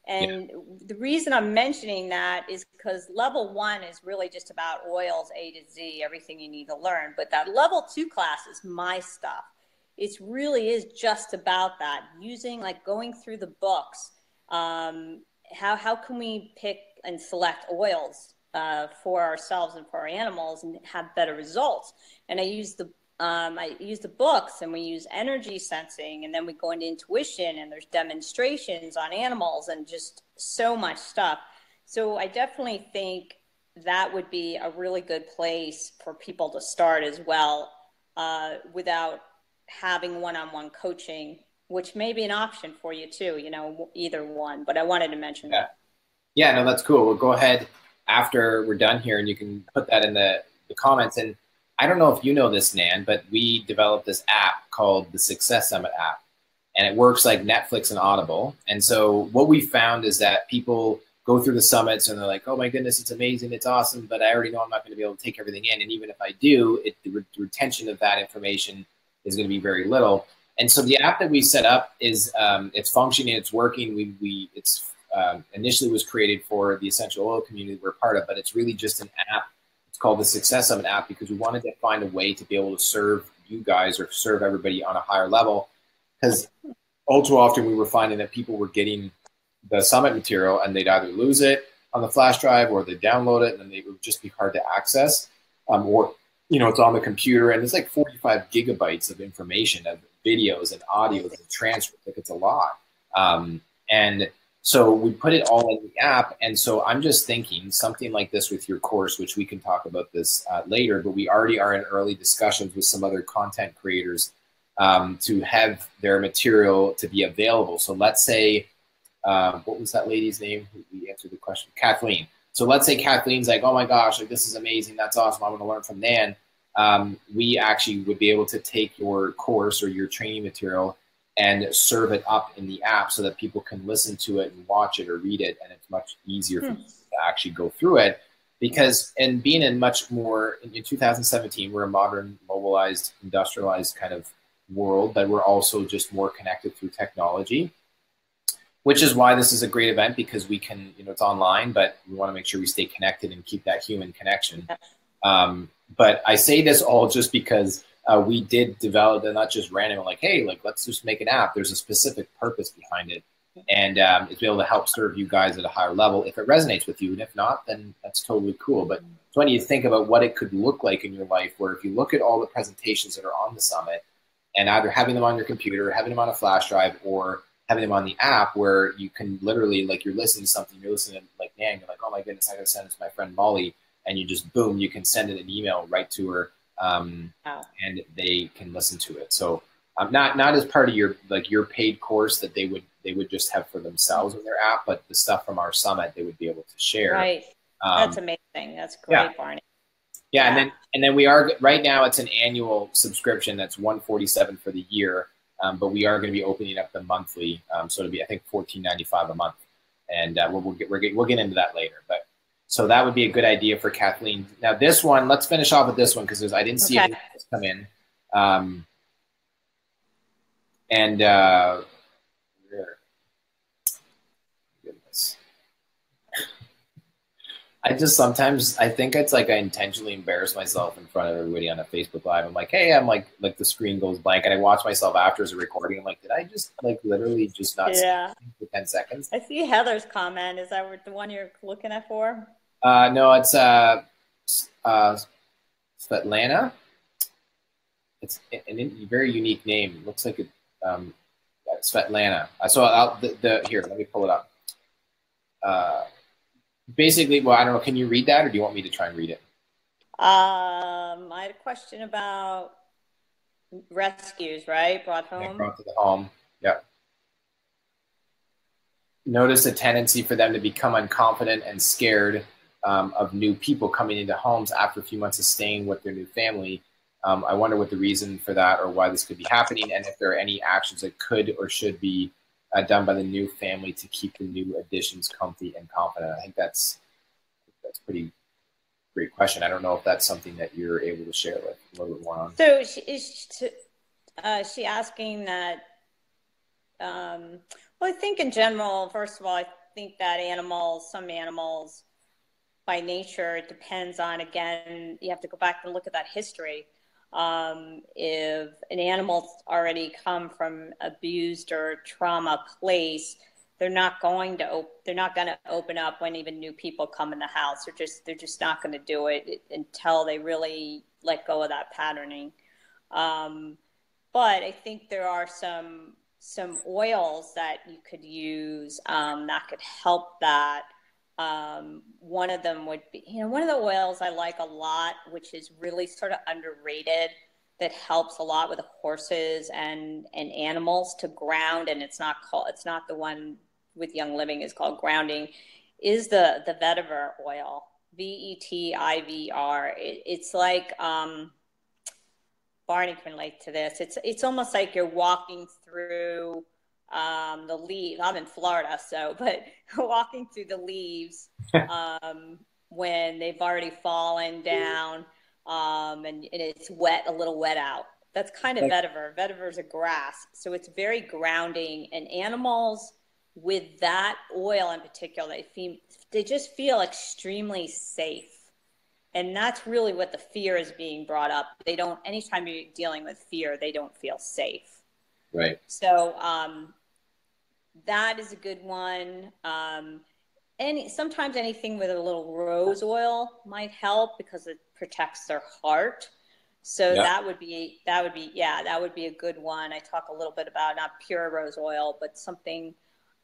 And the reason I'm mentioning that is because level 1 is really just about oils, A to Z, everything you need to learn. But that level 2 class is my stuff. It really is just about that, using, like, going through the books. How can we pick and select oils for ourselves and for our animals and have better results? And I use the books, and we use energy sensing, and then we go into intuition, and there's demonstrations on animals and just so much stuff. So I definitely think that would be a really good place for people to start as well, without having one-on-one coaching, which may be an option for you too, either one. But I wanted to mention that. Yeah, no, that's cool. We'll go ahead after we're done here, and you can put that in the comments. And I don't know if you know this, Nan, but we developed this app called the Success Summit app, and it works like Netflix and Audible. And so what we found is that people go through the summits and they're like, oh my goodness, it's amazing, it's awesome, but I already know I'm not going to be able to take everything in. And even if I do, the retention of that information is going to be very little. And so the app that we set up is it's functioning, it's working. It's initially was created for the essential oil community we're part of, but it's really just an app. It's called the Success Summit app because we wanted to find a way to be able to serve you guys or serve everybody on a higher level. Because all too often we were finding that people were getting the summit material and they'd either lose it on the flash drive or they'd download it and then it would just be hard to access. Or, it's on the computer and it's like 45 gigabytes of information, of videos and audios and transcripts. Like, it's a lot. And so we put it all in the app. And so I'm just thinking something like this with your course, which we can talk about this later, but we already are in early discussions with some other content creators to have their material to be available. So let's say, what was that lady's name? We answered the question, Kathleen. So let's say Kathleen's like, oh my gosh, like, this is amazing. That's awesome. I want to learn from Nan. We actually would be able to take your course or your training material and serve it up in the app so that people can listen to it and watch it or read it. And it's much easier for them to actually go through it. Because, and being in much more, in 2017, we're a modern, mobilized, industrialized kind of world, but we're also just more connected through technology, which is why this is a great event, because we can, it's online, but we want to make sure we stay connected and keep that human connection. But I say this all just because we did develop, and not just random, like, hey, like, let's just make an app. There's a specific purpose behind it. And it's be able to help serve you guys at a higher level if it resonates with you. And if not, then that's totally cool. But it's when you think about what it could look like in your life, where if you look at all the presentations that are on the summit and either having them on your computer, having them on a flash drive, or having them on the app where you can literally, like, you're listening to something, you're listening to, like, Nan, you're like, oh my goodness, I gotta send it to my friend Molly. And you just, boom, you can send it an email right to her. And they can listen to it. So not as part of your, like, your paid course that they would just have for themselves in their app, but the stuff from our summit they would be able to share. Right. That's amazing. That's great, yeah. Barney. Yeah, and then we are, right now it's an annual subscription that's $147 for the year, but we are going to be opening up the monthly, so it'll be, I think, $14.95 a month, and we'll get into that later. But so that would be a good idea for Kathleen. Now this one, let's finish off with this one because I didn't see anything else come in. Goodness. I just sometimes I think it's like I intentionally embarrass myself in front of everybody on a Facebook Live. I'm like, hey, I'm like the screen goes blank, and I watch myself after as a recording. I'm like, did I just like literally just not say anything for 10 seconds? I see Heather's comment. Is that the one you're looking at for? No, it's Svetlana. It's a very unique name. It looks like it, Svetlana. So here, let me pull it up. Basically, well, I don't know. Can you read that, or do you want me to try and read it? I had a question about rescues, right? Brought home. Yeah, brought to the home. Yeah. Notice a tendency for them to become unconfident and scared of new people coming into homes after a few months of staying with their new family. I wonder what the reason for that or why this could be happening, and if there are any actions that could or should be done by the new family to keep the new additions comfy and confident. I think that's a pretty great question. I don't know if that's something that you're able to share with a little bit more on. So she asking that, well, I think in general, first of all, I think that some animals by nature, it depends on, again, you have to go back and look at that history. If an animal's already come from abused or trauma place, they're not going to open up when even new people come in the house. They're just not going to do it until they really let go of that patterning. But I think there are some oils that you could use that could help that. One of them would be, one of the oils I like a lot, which is really sort of underrated, that helps a lot with horses and animals to ground. And it's not the one with Young Living is called grounding, is the vetiver oil, VETIVR. It's like, Barney can relate to this. It's almost like you're walking through the leaves. I'm in Florida, but walking through the leaves when they've already fallen down and it's wet, a little wet out. That's kind of vetiver. Vetiver is a grass, so it's very grounding. And animals with that oil in particular, they just feel extremely safe. And that's really what the fear is being brought up. Anytime you're dealing with fear, they don't feel safe. Right. So that is a good one. Sometimes anything with a little rose oil might help because it protects their heart. So that would be a good one. I talk a little bit about not pure rose oil, but something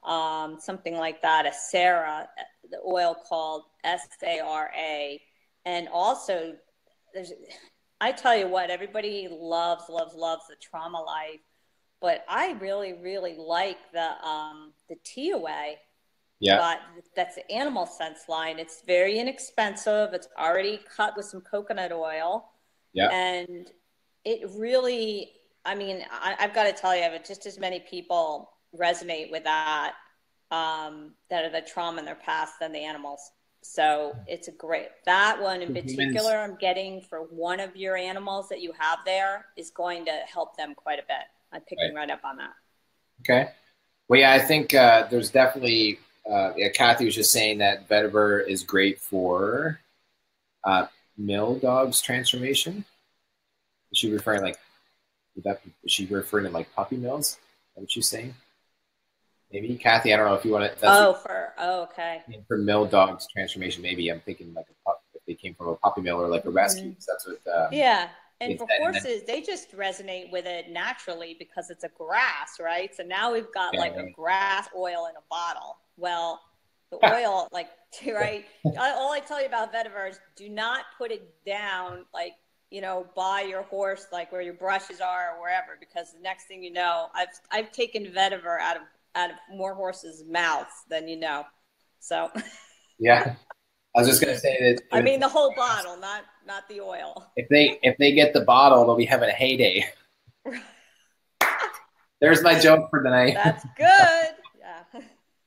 like that. A Sarah, the oil called SARA. And also, I tell you what, everybody loves the Trauma Life, but I really, really like the TOA. Yeah. But that's the Animal Sense line. It's very inexpensive. It's already cut with some coconut oil. Yeah. And it really, I've got to tell you, just as many people resonate with that that are the trauma in their past than the animals. So it's that one in particular, I'm getting for one of your animals that you have there is going to help them quite a bit. I'm picking right up on that. Okay. Well, yeah, I think there's definitely, Kathy was just saying that vetiver is great for mill dogs transformation. Is she referring is she referring to like puppy mills? Is that what she's saying? Maybe Kathy, I don't know if you want to. Okay. For mill dogs transformation, maybe I'm thinking like if they came from a puppy mill or like a rescue. So that's what. Yeah, and for horses, they just resonate with it naturally because it's a grass, right? So now we've got a grass oil in a bottle. Well, the oil, right? All I tell you about vetiver is do not put it down, by your horse, like where your brushes are or wherever, because the next thing you know, I've taken vetiver out of more horses' mouths than you know. So yeah, I was just gonna say that. The whole bottle, not the oil. If they get the bottle, they'll be having a heyday. There's my joke for tonight. That's good. Yeah.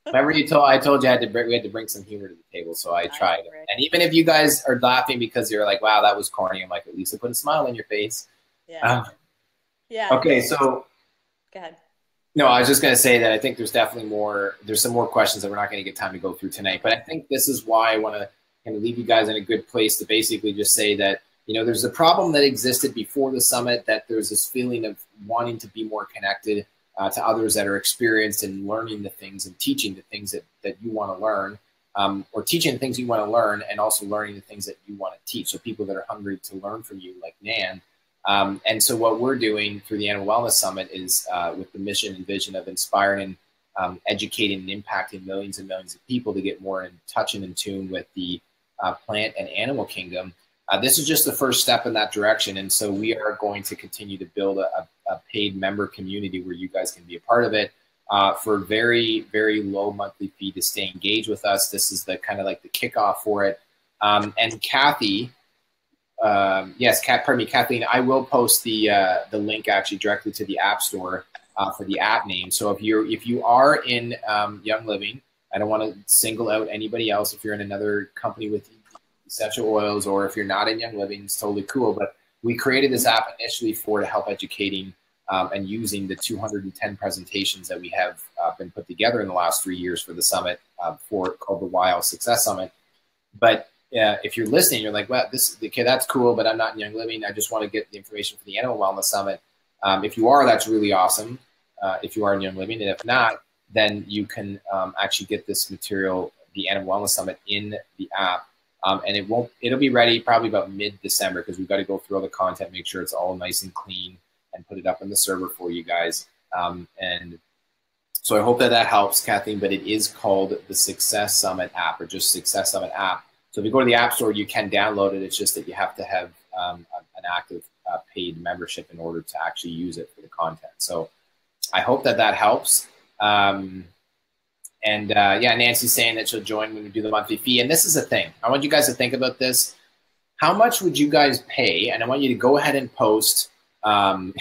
Remember I told you we had to bring some humor to the table, so I tried. And even if you guys are laughing because you're like, "Wow, that was corny," I'm like, at least I put a smile on your face. Yeah. Yeah. Okay, so go ahead. No, I was just going to say that I think there's definitely there's some more questions that we're not going to get time to go through tonight. But I think this is why I want to kind of leave you guys in a good place to basically just say that, you know, there's a problem that existed before the summit, that there's this feeling of wanting to be more connected to others that are experienced in learning the things and teaching the things that you want to learn, or teaching the things you want to learn and also learning the things that you want to teach. So people that are hungry to learn from you, like Nan. And so what we're doing through the Animal Wellness Summit is with the mission and vision of inspiring and educating and impacting millions and millions of people to get more in touch and in tune with the plant and animal kingdom. This is just the first step in that direction. And so we are going to continue to build a paid member community where you guys can be a part of it for very, very low monthly fee to stay engaged with us. This is the kind of like the kickoff for it. And Kathy, Kathleen, I will post the link actually directly to the App Store for the app name. So if you are in Young Living, I don't want to single out anybody else. If you're in another company with essential oils, or if you're not in Young Living, it's totally cool. But we created this app initially to help educating and using the 210 presentations that we have been put together in the last 3 years for the summit called the Wild Success Summit. But if you're listening, you're like, well, okay, that's cool, but I'm not in Young Living. I just want to get the information for the Animal Wellness Summit. If you are, that's really awesome. If you are in Young Living, and if not, then you can actually get this material, the Animal Wellness Summit, in the app. And it'll be ready probably about mid-December, because we've got to go through all the content, make sure it's all nice and clean, and put it up on the server for you guys. And so I hope that helps, Kathleen, but it is called the Success Summit app, or just Success Summit app. So if you go to the App Store, you can download it. It's just that you have to have an active paid membership in order to actually use it for the content. So I hope that helps. Nancy's saying that she'll join when we do the monthly fee. And this is the thing. I want you guys to think about this. How much would you guys pay? And I want you to go ahead and post. How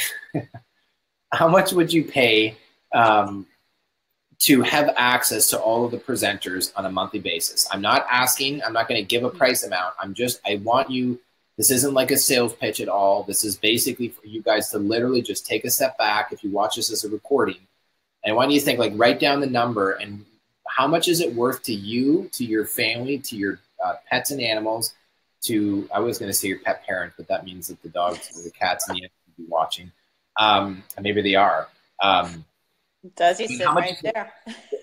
much would you pay to have access to all of the presenters on a monthly basis? I'm not asking. I'm not going to give a price amount. I want you. This isn't like a sales pitch at all. This is basically for you guys to literally just take a step back. If you watch this as a recording, and I want you to think, like, write down the number and how much is it worth to you, to your family, to your pets and animals, to, I was going to say your pet parent, but that means that the dogs or the cats and the animals will be watching. And maybe they are. Does he sit right there?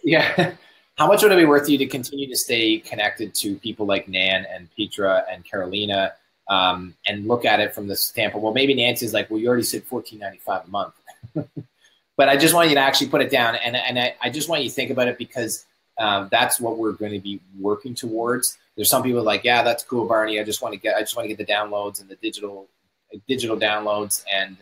Yeah. How much would it be worth to you to continue to stay connected to people like Nan and Petra and Carolina, and look at it from the standpoint, well, maybe Nancy's like, well, you already said $14.95 a month. But I just want you to actually put it down, and I just want you to think about it, because that's what we're going to be working towards. There's some people like, yeah, that's cool, Barney. I just want to get the downloads and the digital downloads and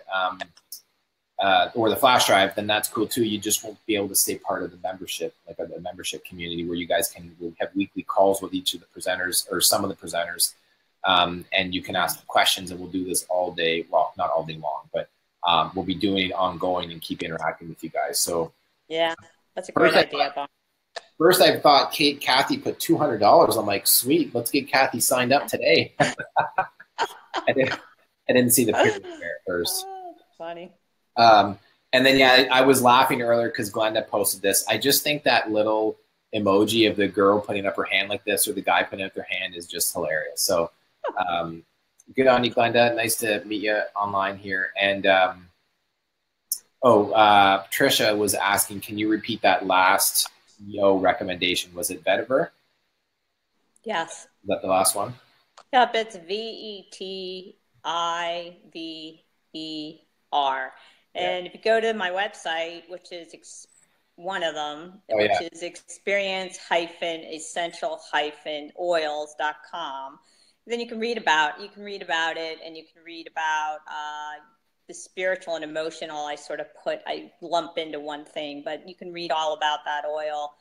or the flash drive. Then that's cool too. You just won't be able to stay part of the membership, like a membership community where you guys will have weekly calls with each of the presenters or some of the presenters, and you can ask questions, and we'll do this all day. Well, not all day long, but we'll be doing it ongoing and keep interacting with you guys. So yeah, that's a great idea, Bob. First, I thought Kathy put $200. I'm like, sweet, let's get Kathy signed up today. I didn't see the picture there at first. Funny. And then, yeah, I was laughing earlier because Glenda posted this. I just think that little emoji of the girl putting up her hand like this, or the guy putting up their hand, is just hilarious. So good on you, Glenda. Nice to meet you online here. And Patricia was asking, can you repeat that last recommendation? Was it vetiver? Yes. Is that the last one? Yep, it's VETIVER. And if you go to my website, which is one of them, which is experience-essential-oils.com, then you can read about it, and you can read about the spiritual and emotional. I lump into one thing, but you can read all about that oil.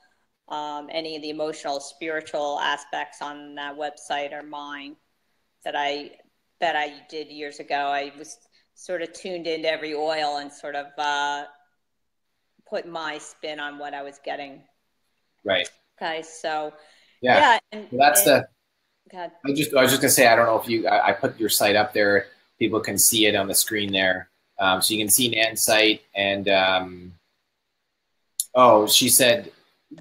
Any of the emotional, spiritual aspects on that website are mine that I did years ago. I was sort of tuned into every oil and sort of put my spin on what I was getting. Right. Okay. So yeah. I was just gonna say, I don't know if I put your site up there. People can see it on the screen there. So you can see Nan's site, and she said,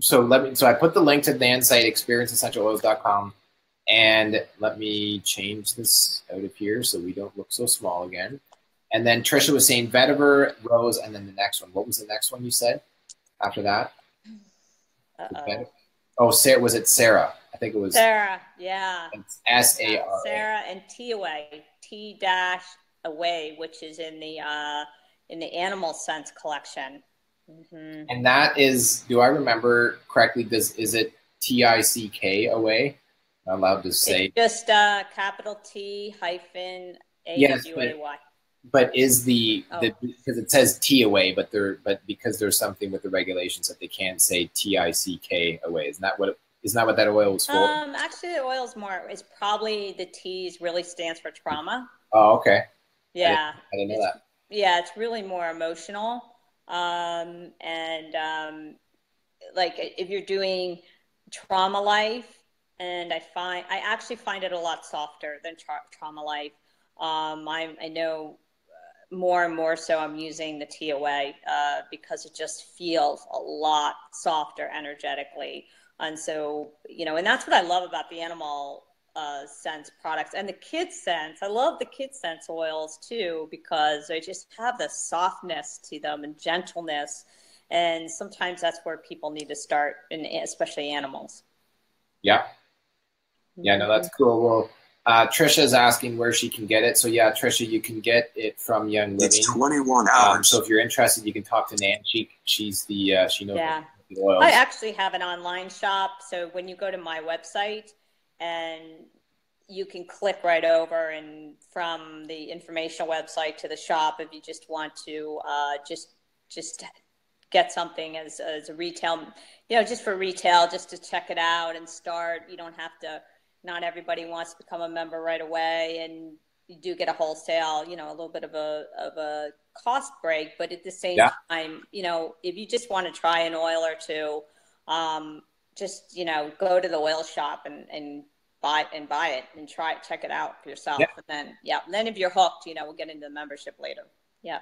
so I put the link to Nan's site, experienceessentialoils.com. And let me change this out of here so we don't look so small again. And then Trisha was saying vetiver, rose, and then the next one. What was the next one you said after that? Oh, Sarah, was it Sarah? I think it was Sarah. Yeah. S-A-R-A. Sarah and T away, T-away, which is in the Animal Sense collection. Mm-hmm. And that is, do I remember correctly? Is it T-I-C-K away? I'm allowed to say. It's just capital T hyphen A-W-A-Y. But is because it says T away, but because there's something with the regulations that they can't say TICK away. Isn't that what that oil was for? Actually, the oil is probably the T's really stands for trauma. Oh, okay. Yeah, I didn't know that. Yeah, it's really more emotional. Like if you're doing trauma life, and I actually find it a lot softer than trauma life. I know more and more so I'm using the TOA because it just feels a lot softer energetically. And so, and that's what I love about the Animal Sense products and the Kids Sense. I love the Kids Sense oils too, because they just have the softness to them and gentleness. And sometimes that's where people need to start, especially animals. Yeah. Yeah, no, that's cool. Well, Trisha is asking where she can get it. So yeah, Trisha, you can get it from Young Living. It's 21 hours. So if you're interested, you can talk to Nan. She's the she knows the oils. I actually have an online shop. So when you go to my website, and you can click right over, and from the informational website to the shop, if you just want to just get something as a retail, just for retail, just to check it out and start. You don't have to. Not everybody wants to become a member right away, and you do get a wholesale, a little bit of a cost break. But at the same time, if you just want to try an oil or two, just go to the oil shop and buy it and check it out for yourself. And then if you're hooked, we'll get into the membership later. Yeah,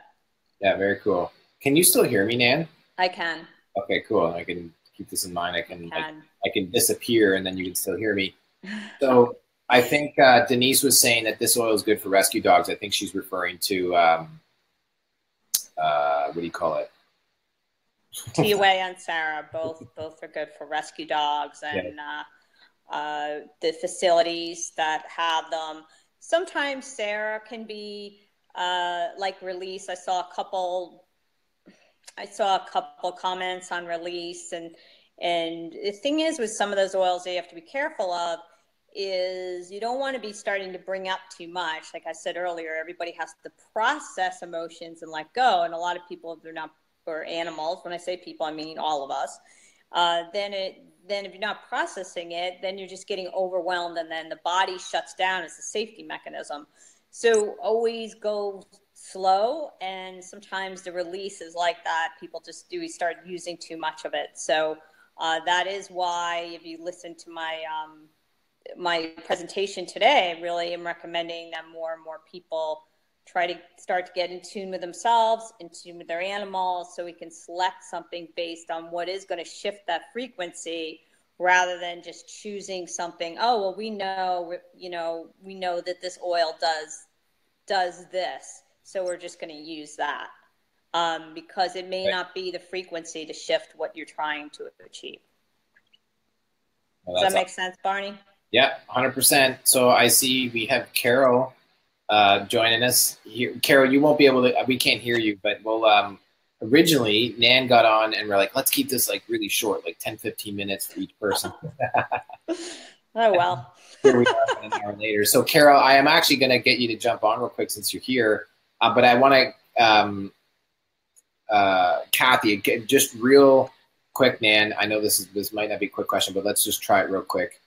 very cool. Can you still hear me, Nan? I can. Okay, cool. I can keep this in mind. I can disappear and then you can still hear me. So I think Denise was saying that this oil is good for rescue dogs. I think she's referring to what do you call it? TOA and Sarah, both are good for rescue dogs, and the facilities that have them. Sometimes Sarah can be like Release. I saw a couple comments on Release, and the thing is with some of those oils that you have to be careful of is you don't want to be starting to bring up too much. Like I said earlier, everybody has to process emotions and let go. And a lot of people, if they're not, or animals, when I say people, I mean all of us, then if you're not processing it, then you're just getting overwhelmed, and then the body shuts down as a safety mechanism. So always go slow, and sometimes the Release is like that. People just start using too much of it. So that is why, if you listen to my presentation today, I really am recommending that more and more people try to start to get in tune with themselves, in tune with their animals, so we can select something based on what is going to shift that frequency, rather than just choosing something. Oh, well, we know that this oil does this, so we're just going to use that, because it may not be the frequency to shift what you're trying to achieve. Does that make sense, Barney? Yeah, 100%. So I see we have Carol joining us here. Carol, you won't be able to, we can't hear you, but we'll, originally Nan got on and we're like, let's keep this like really short, like 10, 15 minutes for each person. Oh, well. Here we are an hour later. So Carol, I am actually going to get you to jump on real quick since you're here. But I want to, Kathy, just real quick, Nan, I know this might not be a quick question, but let's just try it real quick.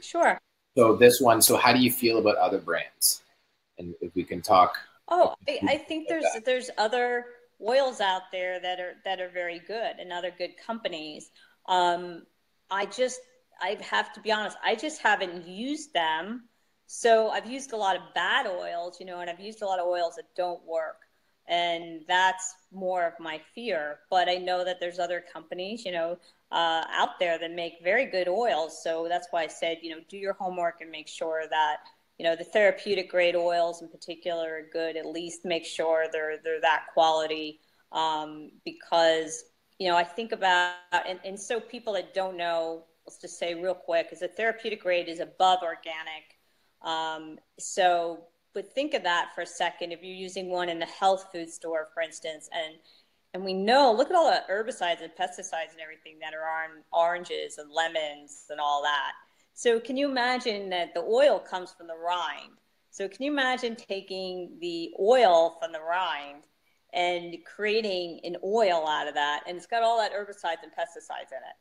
Sure. So this one, so how do you feel about other brands? And if we can talk. Oh, I think there's other oils out there that are very good, and other good companies. I have to be honest, I just haven't used them. So I've used a lot of bad oils, and I've used a lot of oils that don't work. And that's more of my fear. But I know that there's other companies, out there that make very good oils. So that's why I said, do your homework and make sure that, the therapeutic grade oils in particular are good. At least make sure they're that quality, because, I think about, and so people that don't know, let's just say real quick, is a therapeutic grade is above organic. But think of that for a second. If you're using one in a health food store, for instance, and we know, look at all the herbicides and pesticides and everything that are on oranges and lemons and all that. So can you imagine that the oil comes from the rind? So can you imagine taking the oil from the rind and creating an oil out of that? And it's got all that herbicides and pesticides in it.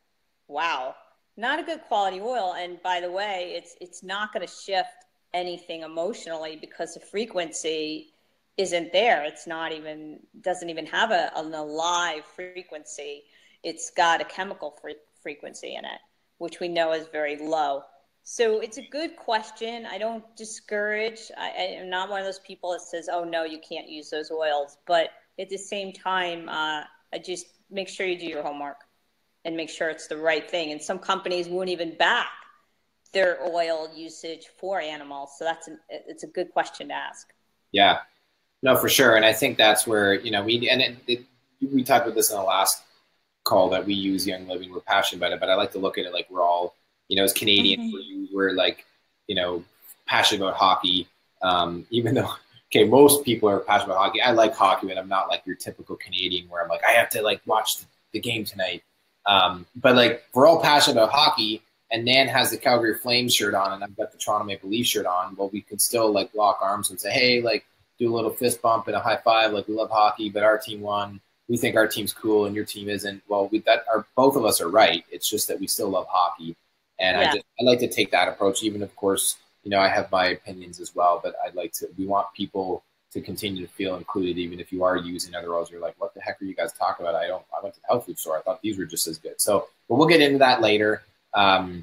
Wow. Not a good quality oil. And by the way, it's not going to shift anything emotionally because the frequency isn't there. It's not even, doesn't even have an alive frequency. It's got a chemical frequency in it, which we know is very low. So it's a good question. I don't discourage. I am not one of those people that says, oh no, you can't use those oils. But at the same time, I just make sure you do your homework and make sure it's the right thing. And some companies won't even back their oil usage for animals. So it's a good question to ask. Yeah, no, for sure. And I think that's where, we talked about this in the last call, that we use Young Living. We're passionate about it, but I like to look at it like we're all, as Canadians, we're like, passionate about hockey. Even though, okay, most people are passionate about hockey. I like hockey, but I'm not like your typical Canadian where I'm like, I have to like watch the game tonight. But like, we're all passionate about hockey, and Nan has the Calgary Flames shirt on, and I've got the Toronto Maple Leafs shirt on. Well, we can still like lock arms and say, hey, like do a little fist bump and a high five. Like, we love hockey, but our team won. We think our team's cool and your team isn't. Well, both of us are right. It's just that we still love hockey. And I like to take that approach, even of course, I have my opinions as well, but we want people to continue to feel included, even if you are using other oils. You're like, what the heck are you guys talking about? I went to the health food store. I thought these were just as good. So, but we'll get into that later. So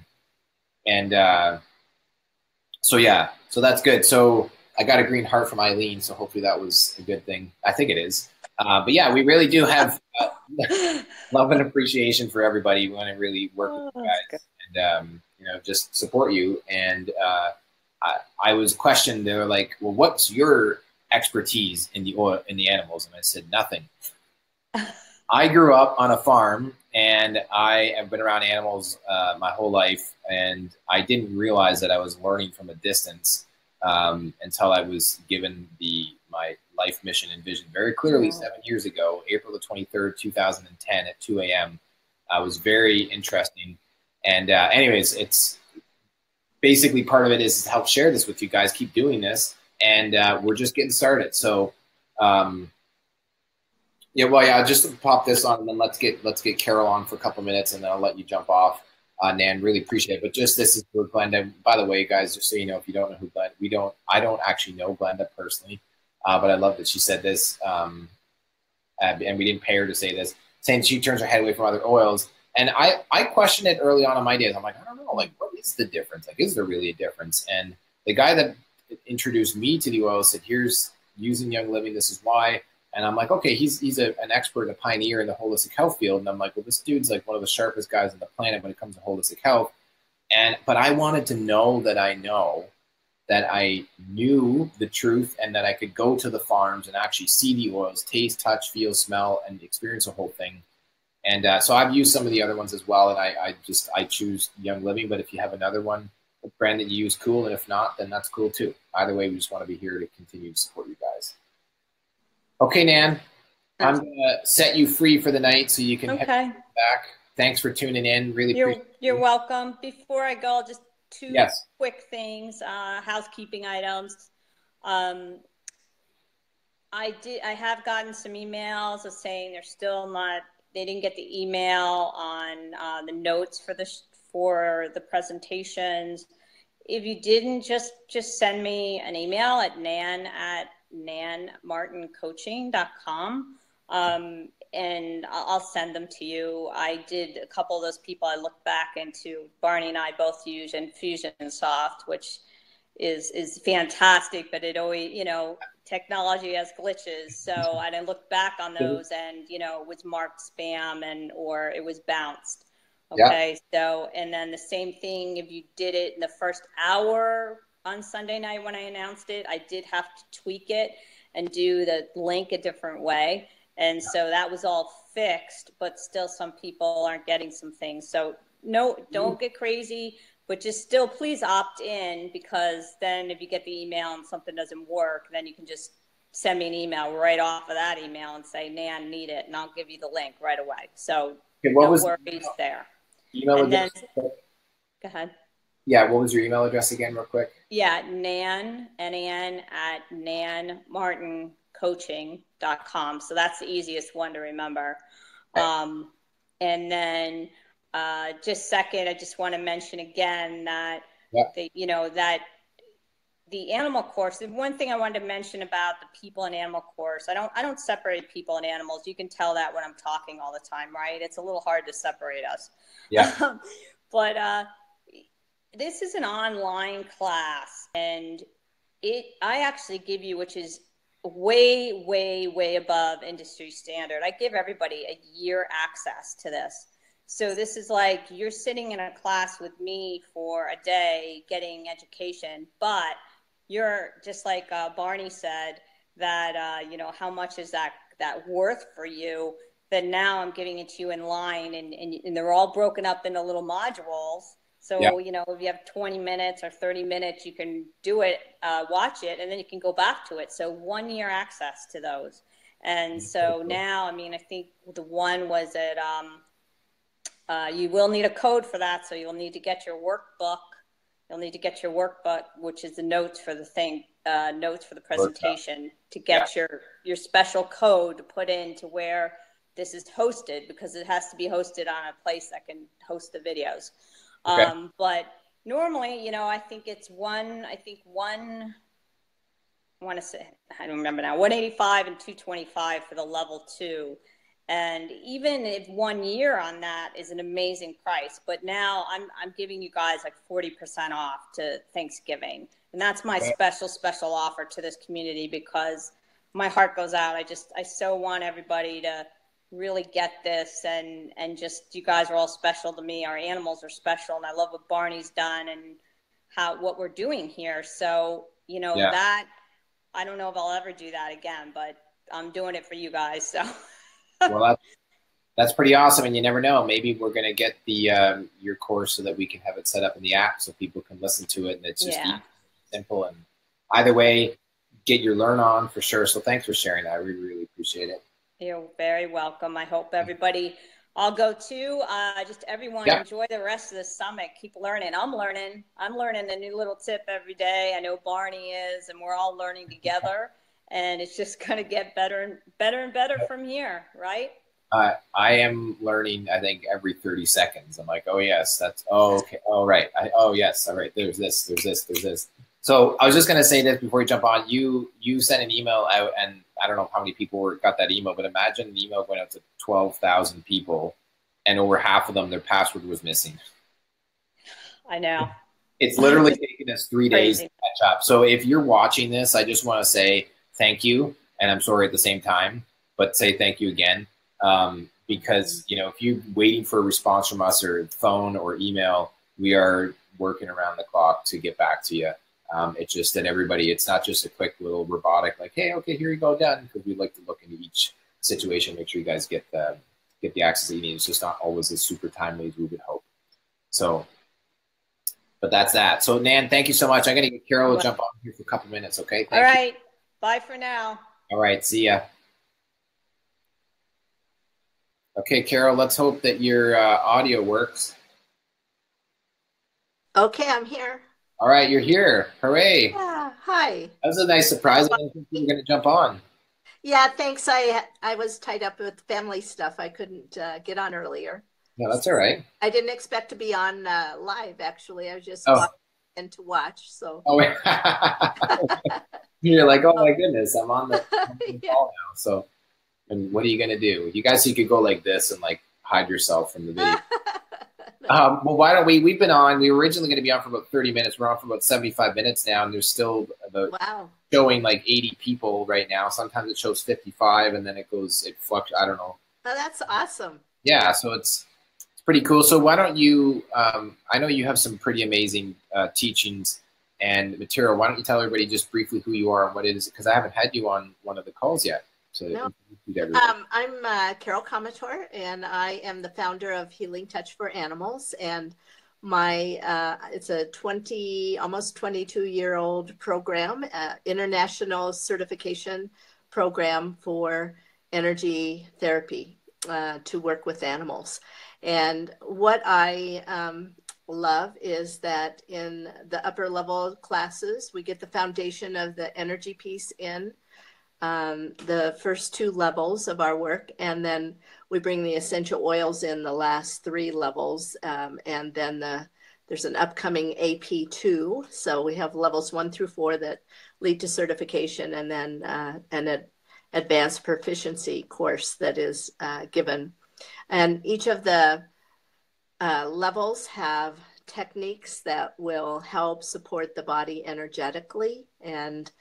that's good. So I got a green heart from Eileen. So hopefully that was a good thing. I think it is. But yeah, we really do have love and appreciation for everybody. We want to really work with you guys and, just support you. And I was questioned. They were like, well, what's your expertise in the oil, in the animals? And I said, nothing. I grew up on a farm, and I have been around animals my whole life, and I didn't realize that I was learning from a distance until I was given my life mission and vision very clearly 7 years ago, April the 23rd, 2010 at 2 a.m. It was very interesting. And anyways, it's basically part of it is to help share this with you guys, keep doing this, and we're just getting started. So just pop this on, and then let's get Carol on for a couple minutes, and then I'll let you jump off. Nan, really appreciate it. But just this is for Glenda. By the way, guys, just so you know, if you don't know who Glenda, I don't actually know Glenda personally, but I love that she said this, and we didn't pay her to say this, saying she turns her head away from other oils. And I questioned it early on in my days. I'm like, I don't know, like, what is the difference? Like, is there really a difference? And the guy that introduced me to the oil said, here's using Young Living, this is why. And I'm like, okay, he's an expert and a pioneer in the holistic health field. And I'm like, well, this dude's like one of the sharpest guys on the planet when it comes to holistic health. But I wanted to know that I knew the truth, and that I could go to the farms and actually see the oils, taste, touch, feel, smell, and experience the whole thing. And so I've used some of the other ones as well, and I choose Young Living. But if you have another one, a brand that you use, cool. And if not, then that's cool too. Either way, we just want to be here to continue to support you guys. Okay, Nan, I'm going to set you free for the night so you can head back. Thanks for tuning in. Really appreciate it. You're welcome. Before I go, just two quick things, housekeeping items. I have gotten some emails of saying they didn't get the email on the notes for the presentations. If you didn't, just send me an email at nanmartincoaching.com, and I'll send them to you. I did a couple of those people I looked back into. Barney and I both use Infusionsoft, which is fantastic, but it always, you know, technology has glitches. So I didn't look back on those, and you know, it was marked spam or it was bounced. Okay, so, and then the same thing, if you did it in the first hour on Sunday night when I announced it, I did have to tweak it and do the link a different way. And so that was all fixed, but still some people aren't getting some things. So no, don't get crazy, but just still please opt in, because then if you get the email and something doesn't work, then you can just send me an email right off of that email and say, Nan, need it, and I'll give you the link right away. So no worries there. Email address? Go ahead. Yeah, what was your email address again, real quick? Yeah, Nan, N-A-N, at nanmartincoaching.com. So that's the easiest one to remember. Okay. And then just second, I just want to mention again that, that the animal course, the one thing I wanted to mention about the people and animal course, I don't separate people and animals. You can tell that when I'm talking all the time, right? It's a little hard to separate us. Yeah. But this is an online class, and I actually give you, which is way, way, way above industry standard. I give everybody a year access to this. So this is like you're sitting in a class with me for a day getting education, but you're just like Barney said that, how much is that worth for you? That now I'm giving it to you in line, and they're all broken up into little modules. So, if you have 20 minutes or 30 minutes, you can do it, watch it, and then you can go back to it. So 1 year access to those. And so now, I think the one was at, you will need a code for that. So you'll need to get your workbook. You'll need to get your workbook, which is the notes for the thing, notes for the presentation, to get your special code to put into where this is hosted, because it has to be hosted on a place that can host the videos. Okay. But normally, I think it's I want to say, I don't remember now, 185 and 225 for the level 2. And even if 1 year on that is an amazing price, but now I'm giving you guys like 40% off to Thanksgiving. And that's my special offer to this community, because my heart goes out. I so want everybody to really get this, and just, you guys are all special to me. Our animals are special, and I love what Barney's done and what we're doing here. So, that, I don't know if I'll ever do that again, but I'm doing it for you guys. So. Well, that's pretty awesome, and you never know. Maybe we're going to get the your course so that we can have it set up in the app so people can listen to it, and it's just easy, simple. And either way, get your learn on for sure. So thanks for sharing that. I really, really appreciate it. You're very welcome. I hope everybody, I'll go too. Just everyone enjoy the rest of the summit. Keep learning. I'm learning a new little tip every day. I know Barney is, and we're all learning together. And it's just going to get better and better from here, right? I am learning, I think, every 30 seconds. I'm like, oh, yes, okay. Oh, right. Oh, yes. All right. There's this. So I was just going to say this before you jump on. You sent an email out, and I don't know how many people got that email, but imagine the email went out to 12,000 people, and over half of them, their password was missing. I know. It's literally taken us 3 days to catch up. So if you're watching this, I just want to say thank you, and I'm sorry at the same time, but say thank you again, because if you're waiting for a response from us, or phone or email, we are working around the clock to get back to you. It's just that it's not just a quick little robotic, like, hey, okay, here you go, done, because we'd like to look into each situation, make sure you guys get the access that you need. It's just not always as super timely as we would hope. So, but that's that. So, Nan, thank you so much. I'm going to get Carol to jump on here for a couple minutes, okay? Thank you. All right. Bye for now. All right. See ya. Okay, Carol, let's hope that your audio works. Okay, I'm here. All right, you're here. Hooray. Yeah, hi. That was a nice surprise. I didn't think you were going to jump on. Yeah, thanks. I was tied up with family stuff. I couldn't get on earlier. No, that's all right. I didn't expect to be on live, actually. I was just in to watch. So. Oh, you're like, oh my goodness, I'm on the call now. So, and what are you going to do? You could go like this and like hide yourself from the video. Well, why don't we've been on, we were originally going to be on for about 30 minutes. We're on for about 75 minutes now, and there's still about showing like 80 people right now. Sometimes it shows 55, and then it fluctuates. I don't know. Oh, that's awesome. Yeah, so it's pretty cool. So why don't you, I know you have some pretty amazing teachings and material. Why don't you tell everybody just briefly who you are and what it is? Because I haven't had you on one of the calls yet. So no. I'm Carol Komitor, and I am the founder of Healing Touch for Animals. And my it's a almost 22-year-old program, international certification program for energy therapy to work with animals. And what I love is that in the upper level classes, we get the foundation of the energy piece in the first 2 levels of our work, and then we bring the essential oils in the last 3 levels, and then there's an upcoming AP2, so we have levels 1 through 4 that lead to certification, and then an advanced proficiency course that is given. And each of the levels have techniques that will help support the body energetically, and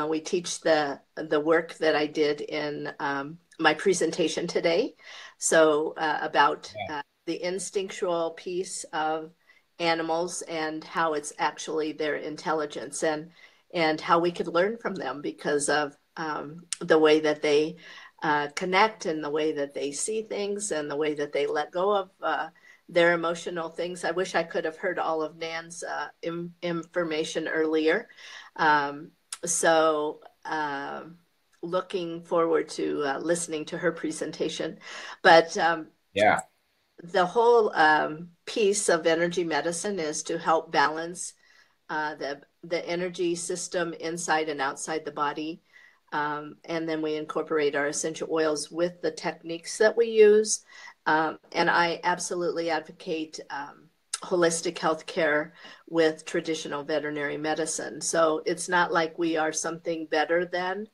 we teach the work that I did in my presentation today. So about the instinctual piece of animals and how it's actually their intelligence, and how we could learn from them because of the way that they connect, and the way that they see things, and the way that they let go of their emotional things. I wish I could have heard all of Nan's information earlier. So looking forward to listening to her presentation. But the whole piece of energy medicine is to help balance the energy system inside and outside the body. And then we incorporate our essential oils with the techniques that we use. And I absolutely advocate holistic healthcare with traditional veterinary medicine. So it's not like we are something better than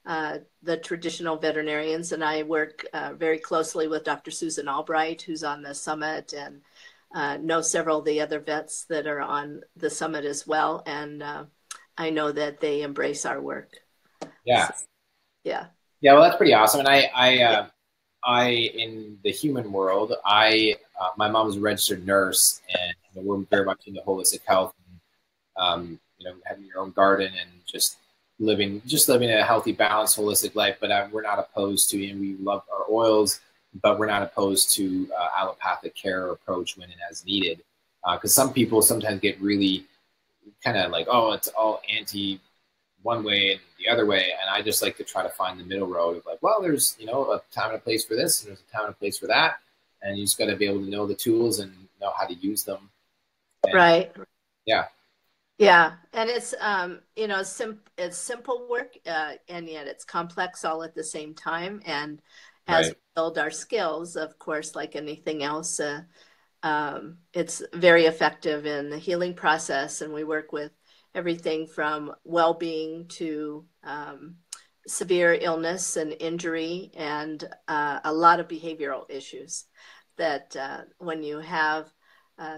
the traditional veterinarians. And I work very closely with Dr. Susan Albright, who's on the summit, and know several of the other vets that are on the summit as well. And I know that they embrace our work. Yeah. So, yeah. Yeah. Well, that's pretty awesome. And I in the human world, my mom's a registered nurse, and we're very much into holistic health, and, having your own garden and just living a healthy, balanced, holistic life. But we're not opposed to, we love our oils, but we're not opposed to allopathic care or approach when and as needed. Because some people sometimes get really kind of like, oh, it's all anti one way and the other way, and I just like to try to find the middle road of like, well, there's a time and a place for this, and there's a time and a place for that, and you just got to be able to know the tools and know how to use them. And, right. Yeah. Yeah, and it's it's simple work, and yet it's complex all at the same time. And as we build our skills, of course, like anything else, it's very effective in the healing process, and we work with everything from well-being to severe illness and injury, and a lot of behavioral issues that when you have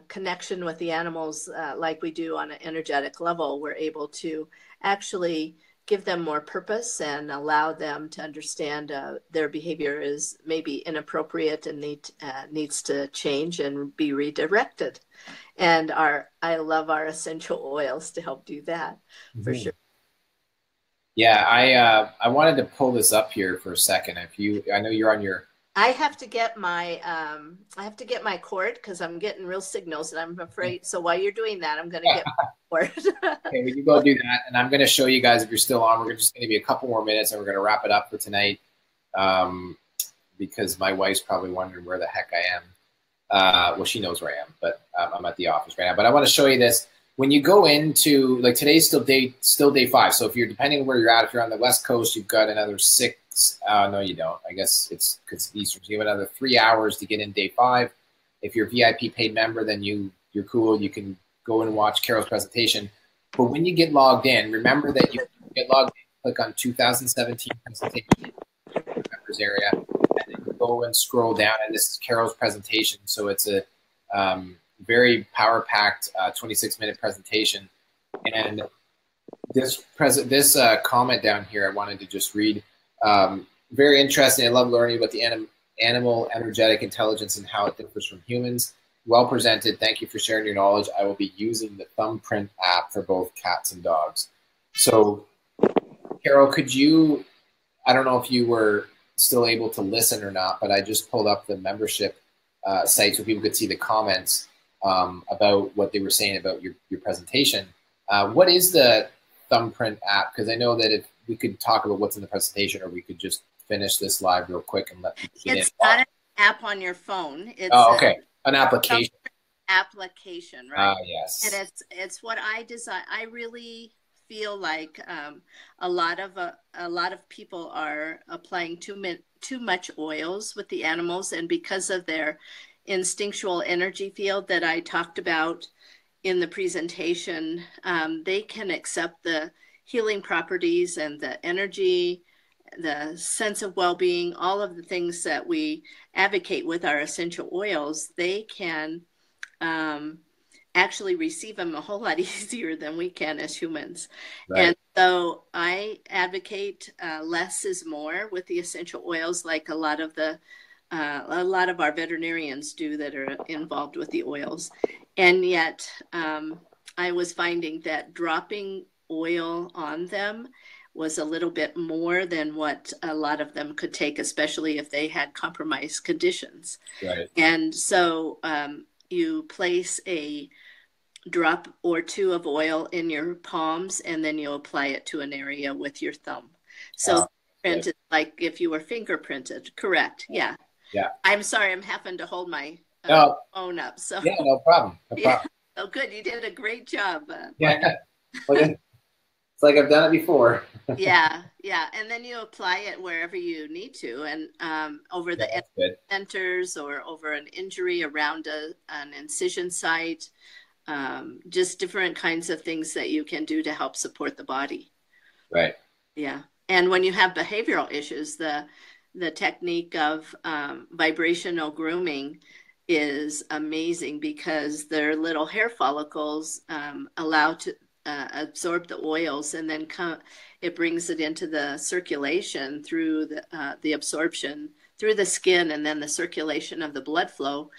connection with the animals like we do on an energetic level, we're able to actually give them more purpose and allow them to understand their behavior is maybe inappropriate and needs to change and be redirected. And I love our essential oils to help do that, for sure. Yeah, I wanted to pull this up here for a second. I know you're on your. I have to get my cord because I'm getting real signals, and I'm afraid. So while you're doing that, I'm going to get my cord. Okay, we can go do that, and I'm going to show you guys if you're still on. We're just going to be a couple more minutes, and we're going to wrap it up for tonight, because my wife's probably wondering where the heck I am. Well, she knows where I am, but I'm at the office right now. But I want to show you this. When you go into, like, today's still day 5. So if you're, depending on where you're at, if you're on the West Coast, you've got another 6. No, you don't. I guess it's because Eastern. So you have another 3 hours to get in day 5. If you're a VIP paid member, then you're cool. You can go and watch Carol's presentation. But when you get logged in, remember that you get logged in, click on 2017 presentation members area, and then you go and scroll down, and this is Carol's presentation. So it's a Very power-packed 26-minute presentation. And this comment down here, I wanted to just read. Very interesting. I love learning about the animal energetic intelligence and how it differs from humans. Well presented. Thank you for sharing your knowledge. I will be using the Thumbprint app for both cats and dogs. So, Carol, could you, I don't know if you were still able to listen or not, but I just pulled up the membership site so people could see the comments about what they were saying about your presentation. What is the Thumbprint app? Because I know that if we could talk about what's in the presentation, or we could just finish this live real quick and let people get in. It's not an app on your phone. It's okay. An application. Application, right? Yes. And it's what I design. I really feel like a lot of people are applying too much oils with the animals, and because of their instinctual energy field that I talked about in the presentation, they can accept the healing properties and the energy, the sense of well-being, all of the things that we advocate with our essential oils. They can actually receive them a whole lot easier than we can as humans. Right. And so I advocate less is more with the essential oils, like a lot of our veterinarians do that are involved with the oils. And yet I was finding that dropping oil on them was a little bit more than what a lot of them could take, especially if they had compromised conditions. Right. And so you place a drop or two of oil in your palms, and then you apply it to an area with your thumb. So print is like if you were fingerprinted. Correct. Yeah. Yeah. I'm sorry, I'm having to hold my phone up. So yeah, no problem. No problem. Yeah. Oh, good. You did a great job. Yeah. It's like I've done it before. Yeah. And then you apply it wherever you need to, and over the centers or over an injury around an incision site, just different kinds of things that you can do to help support the body. Right. Yeah. And when you have behavioral issues, the technique of vibrational grooming is amazing, because their little hair follicles allow to absorb the oils, and then it brings it into the circulation through the absorption through the skin, and then the circulation of the blood flow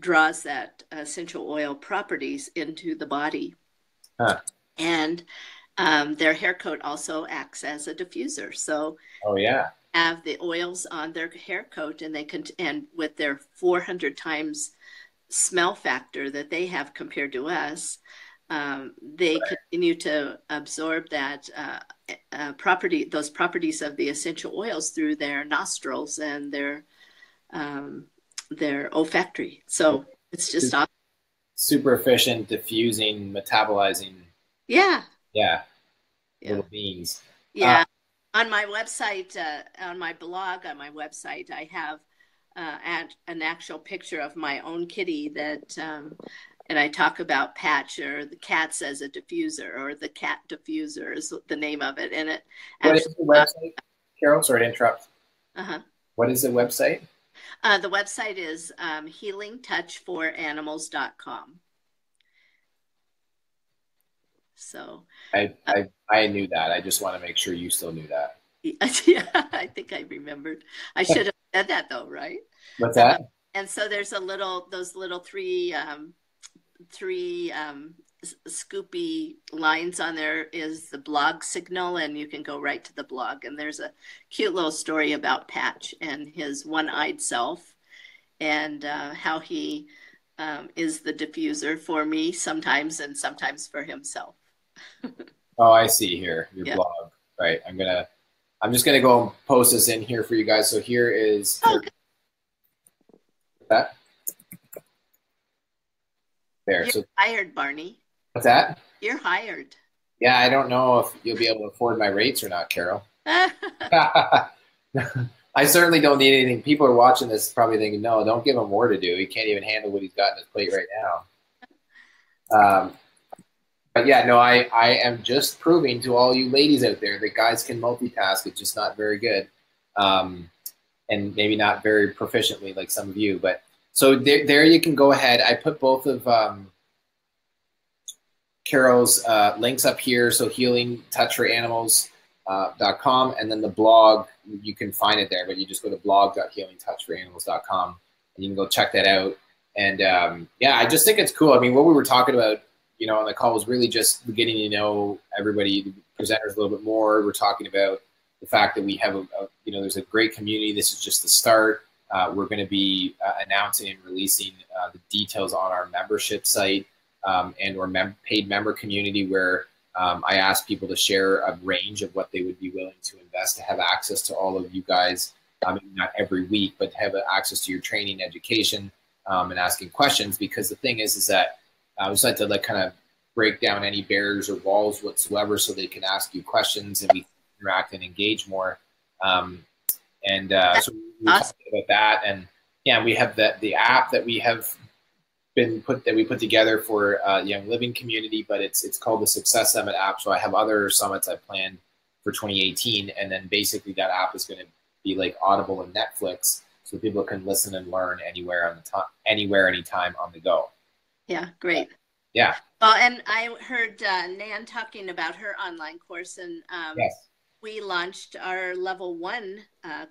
draws that essential oil properties into the body. And their hair coat also acts as a diffuser. So have the oils on their hair coat, and and with their 400 times smell factor that they have compared to us, they continue to absorb that those properties of the essential oils through their nostrils and their olfactory. So it's just awesome. Super efficient, diffusing, metabolizing. Yeah. Little beans. Yeah. On my website, on my blog, on my website, I have an actual picture of my own kitty that, and I talk about Patch, or the cats as a diffuser, or the cat diffuser is the name of it. And it. What is the website, Carol? Sorry to interrupt. What is the website? The website is healingtouchforanimals.com. So I knew that. I just want to make sure you still knew that. Yeah, I think I remembered. I should have said that though, right? What's that? And so there's those little three scoopy lines on there is the blog signal, and you can go right to the blog. And there's a cute little story about Patch and his one-eyed self, and how he is the diffuser for me sometimes, and sometimes for himself. Oh, I see here your blog. Right. I'm just gonna go and post this in here for you guys. So here is that. There. You're hired, Barney. What's that? You're hired. Yeah, I don't know if you'll be able to afford my rates or not, Carol. I certainly don't need anything. People are watching this probably thinking, no, don't give him more to do. He can't even handle what he's got in his plate right now. But yeah, no, I am just proving to all you ladies out there that guys can multitask. It's just not very good. And maybe not very proficiently like some of you. But So there you can go ahead. I put both of Carol's links up here. So healingtouchforanimals.com, and then the blog, you can find it there, but you just go to blog.healingtouchforanimals.com and you can go check that out. And yeah, I just think it's cool. I mean, what we were talking about, you know, on the call was really just getting to know everybody, the presenters a little bit more. We're talking about the fact that we have you know, there's a great community. This is just the start. We're going to be announcing and releasing the details on our membership site and or paid member community, where I ask people to share a range of what they would be willing to invest to have access to all of you guys, not every week, but have access to your training, education, and asking questions. Because the thing is that I just like to kind of break down any barriers or walls whatsoever, so they can ask you questions and we interact and engage more. So we talked about that, and yeah, we have the app that we have put together for Young Living community, but it's called the Success Summit app. So I have other summits I planned for 2018, and then basically that app is going to be like Audible and Netflix, so people can listen and learn anywhere anytime on the go. Yeah, great. Yeah. Well, and I heard Nan talking about her online course, and yes. We launched our level 1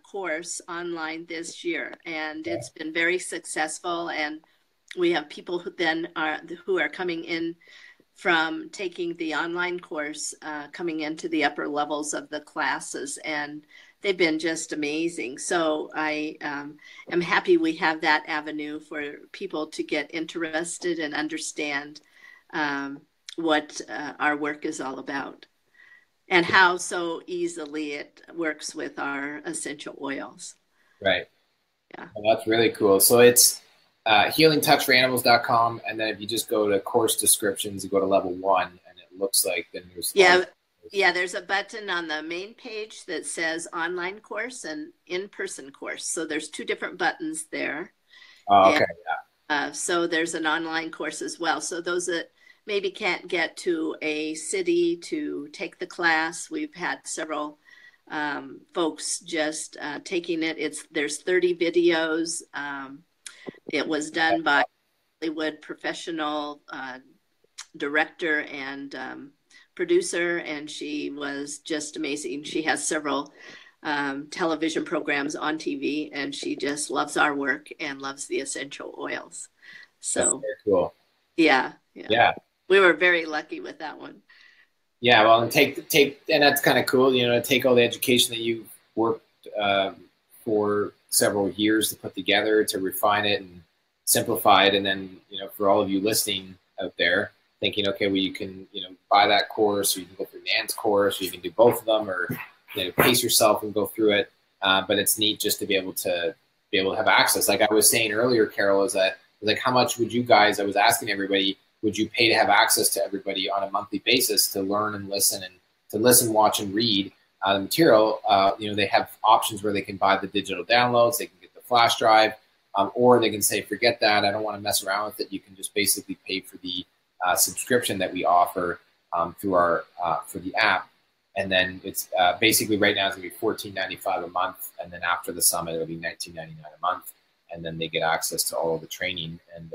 course online this year, and it's been very successful. And we have people who are coming in from taking the online course, coming into the upper levels of the classes, and they've been just amazing. So I am happy we have that avenue for people to get interested and understand what our work is all about, and how so easily it works with our essential oils. Right. Yeah. Well, that's really cool. So it's healingtouchforanimals.com, and then if you just go to course descriptions, you go to level 1, and it looks like then there's there's a button on the main page that says online course and in-person course. So there's 2 different buttons there. Oh, okay. So there's an online course as well. So those that maybe can't get to a city to take the class, we've had several folks just taking it. There's 30 videos. It was done by a Hollywood professional director and producer, and she was just amazing. She has several television programs on TV, and she just loves our work and loves the essential oils. So that's very cool. Yeah. We were very lucky with that one. Yeah, well, and and that's kind of cool, you know, to take all the education that you've worked for several years to put together, to refine it and simplify it, and then, you know, for all of you listening out there, thinking, okay, well, you can, you know, buy that course, or you can go through Nan's course, or you can do both of them, or, you know, pace yourself and go through it. But it's neat just to be able to have access. Like I was saying earlier, Carol, is that like, how much would you guys? I was asking everybody, would you pay to have access to everybody on a monthly basis to learn and listen, and to listen, watch, and read the material? You know, they have options where they can buy the digital downloads, they can get the flash drive, or they can say, forget that, I don't want to mess around with it. You can just basically pay for the subscription that we offer through our for the app, and then it's basically right now it's gonna be $14.95 a month, and then after the summit it'll be $19.99 a month, and then they get access to all of the training. And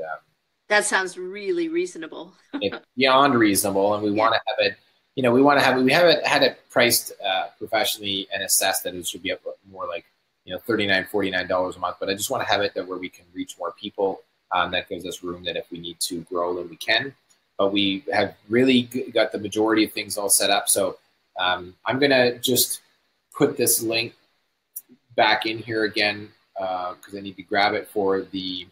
that sounds really reasonable. It's beyond reasonable, and we want to have it. You know, we haven't had it priced professionally and assessed that it should be up more like, you know, $39, $49 a month. But I just want to have it that where we can reach more people. That gives us room that if we need to grow, then we can. But we have really got the majority of things all set up. So I'm gonna just put this link back in here again because I need to grab it for the.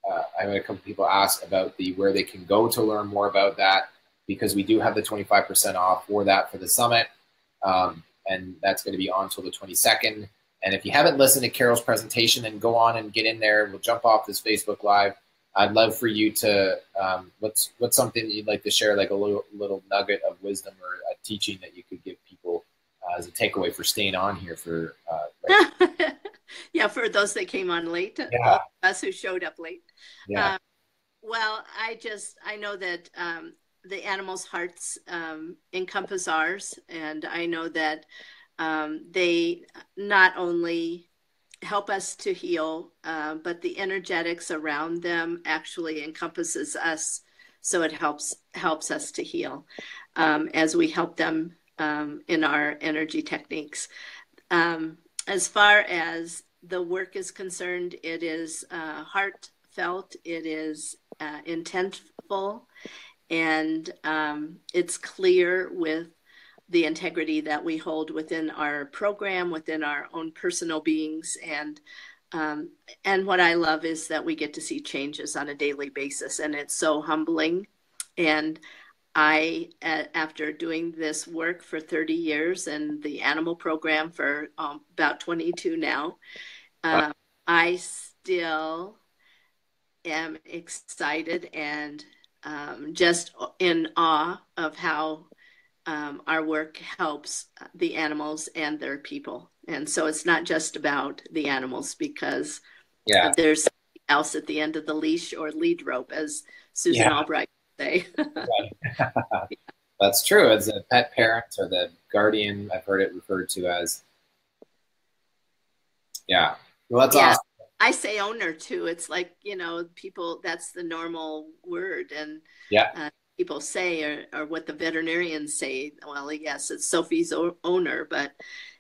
I had a couple people ask about where they can go to learn more about that, because we do have the 25% off for that for the summit, and that's going to be on until the 22nd. And if you haven't listened to Carol's presentation, then go on and get in there. We'll jump off this Facebook Live. I'd love for you to what's something you'd like to share, like a little nugget of wisdom or a teaching that you could give people as a takeaway for staying on here for. Yeah, for those that came on late, yeah. Us who showed up late. Yeah. Well, I know that the animals' hearts encompass ours, and I know that they not only help us to heal, but the energetics around them actually encompasses us, so it helps us to heal as we help them in our energy techniques. As far as the work is concerned, it is heartfelt, it is intentful, and it's clear with the integrity that we hold within our program, within our own personal beings. And what I love is that we get to see changes on a daily basis, and it's so humbling. And I, after doing this work for 30 years and the animal program for about 22 now, I still am excited and just in awe of how our work helps the animals and their people. And so it's not just about the animals, because there's something else at the end of the leash or lead rope, as Susan Albright would say. That's true. As a pet parent or the guardian, I've heard it referred to as. Yeah. Well, that's awesome. I say owner too. It's like, you know, people, that's the normal word. And people say, or what the veterinarians say, well, yes, it's Sophie's owner, but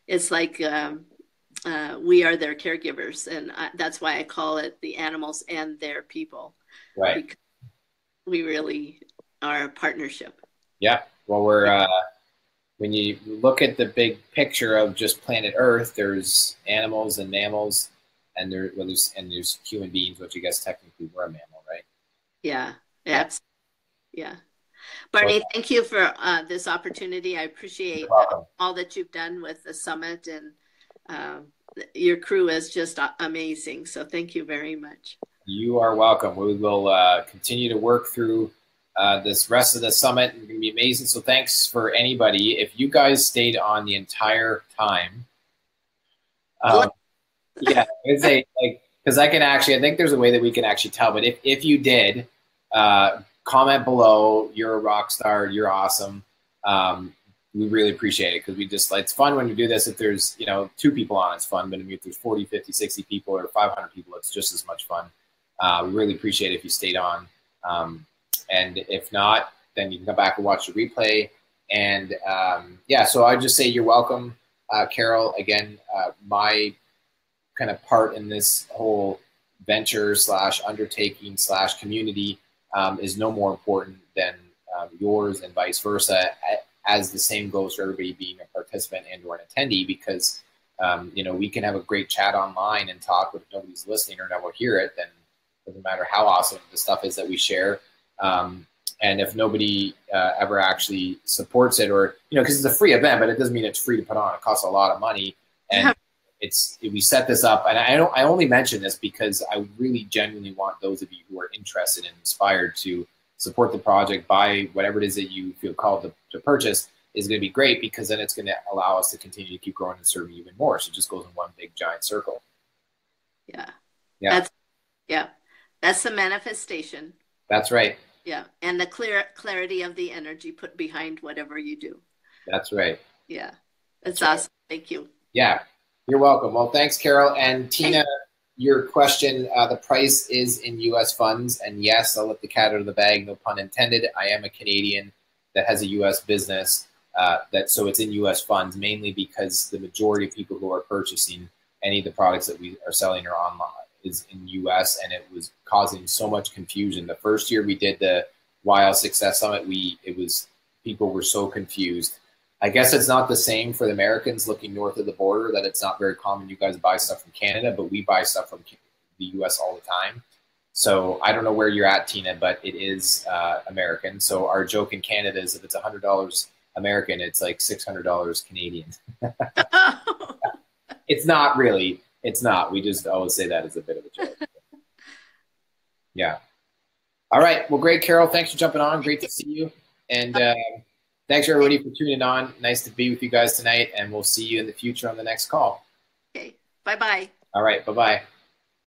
it's like we are their caregivers. And that's why I call it the animals and their people. Right. Because we really are a partnership. Yeah. Well, we're, when you look at the big picture of just planet Earth, there's animals and mammals, and there's human beings, which I guess technically we're a mammal, right? Yeah. Yeah. Barney, thank you for this opportunity. I appreciate all that you've done with the summit, and your crew is just amazing. So thank you very much. You are welcome. We will continue to work through this rest of the summit. It's going to be amazing. So thanks for anybody. If you guys stayed on the entire time, yeah, I'd say, like, because I think there's a way that we can actually tell. But if you did, comment below. You're a rock star. You're awesome. We really appreciate it, because it's fun when you do this. If there's, 2 people on, it's fun. But if there's 40, 50, 60 people or 500 people, it's just as much fun. We really appreciate it if you stayed on. And if not, then you can come back and watch the replay. And so I'd just say you're welcome, Carol. Again, my kind of part in this whole venture / undertaking / community is no more important than yours, and vice versa, as the same goes for everybody being a participant and or an attendee, because we can have a great chat online and talk, but if nobody's listening or never hear it, then it doesn't matter how awesome the stuff is that we share. And if nobody ever actually supports it, or because it's a free event, but it doesn't mean it's free to put on. It costs a lot of money, and we set this up. And I only mention this because I really genuinely want those of you who are interested and inspired to support the project, buy whatever it is that you feel called to purchase, is going to be great, because then it's going to allow us to continue to keep growing and serving even more. So it just goes in one big giant circle. Yeah. That's the manifestation. That's right. Yeah. And the clarity of the energy put behind whatever you do. That's right. Yeah. That's awesome. Thank you. Yeah. You're welcome. Well, thanks, Carol. And Tina, your question, the price is in U.S. funds. And yes, I'll let the cat out of the bag, no pun intended. I am a Canadian that has a U.S. business, so it's in U.S. funds, mainly because the majority of people who are purchasing any of the products that we are selling are online, is in U.S., and it was causing so much confusion. The first year we did the Wild Success Summit, people were so confused. I guess it's not the same for the Americans looking north of the border, that it's not very common you guys buy stuff from Canada, but we buy stuff from the U.S. all the time. So I don't know where you're at, Tina, but it is American. So our joke in Canada is if it's $100 American, it's like $600 Canadian. It's not really. It's not. We just always say that as a bit of a joke. Yeah. All right. Well, great, Carol. Thanks for jumping on. Great to see you. And thanks, everybody, for tuning on. Nice to be with you guys tonight. And we'll see you in the future on the next call. Okay. Bye-bye. All right. Bye-bye.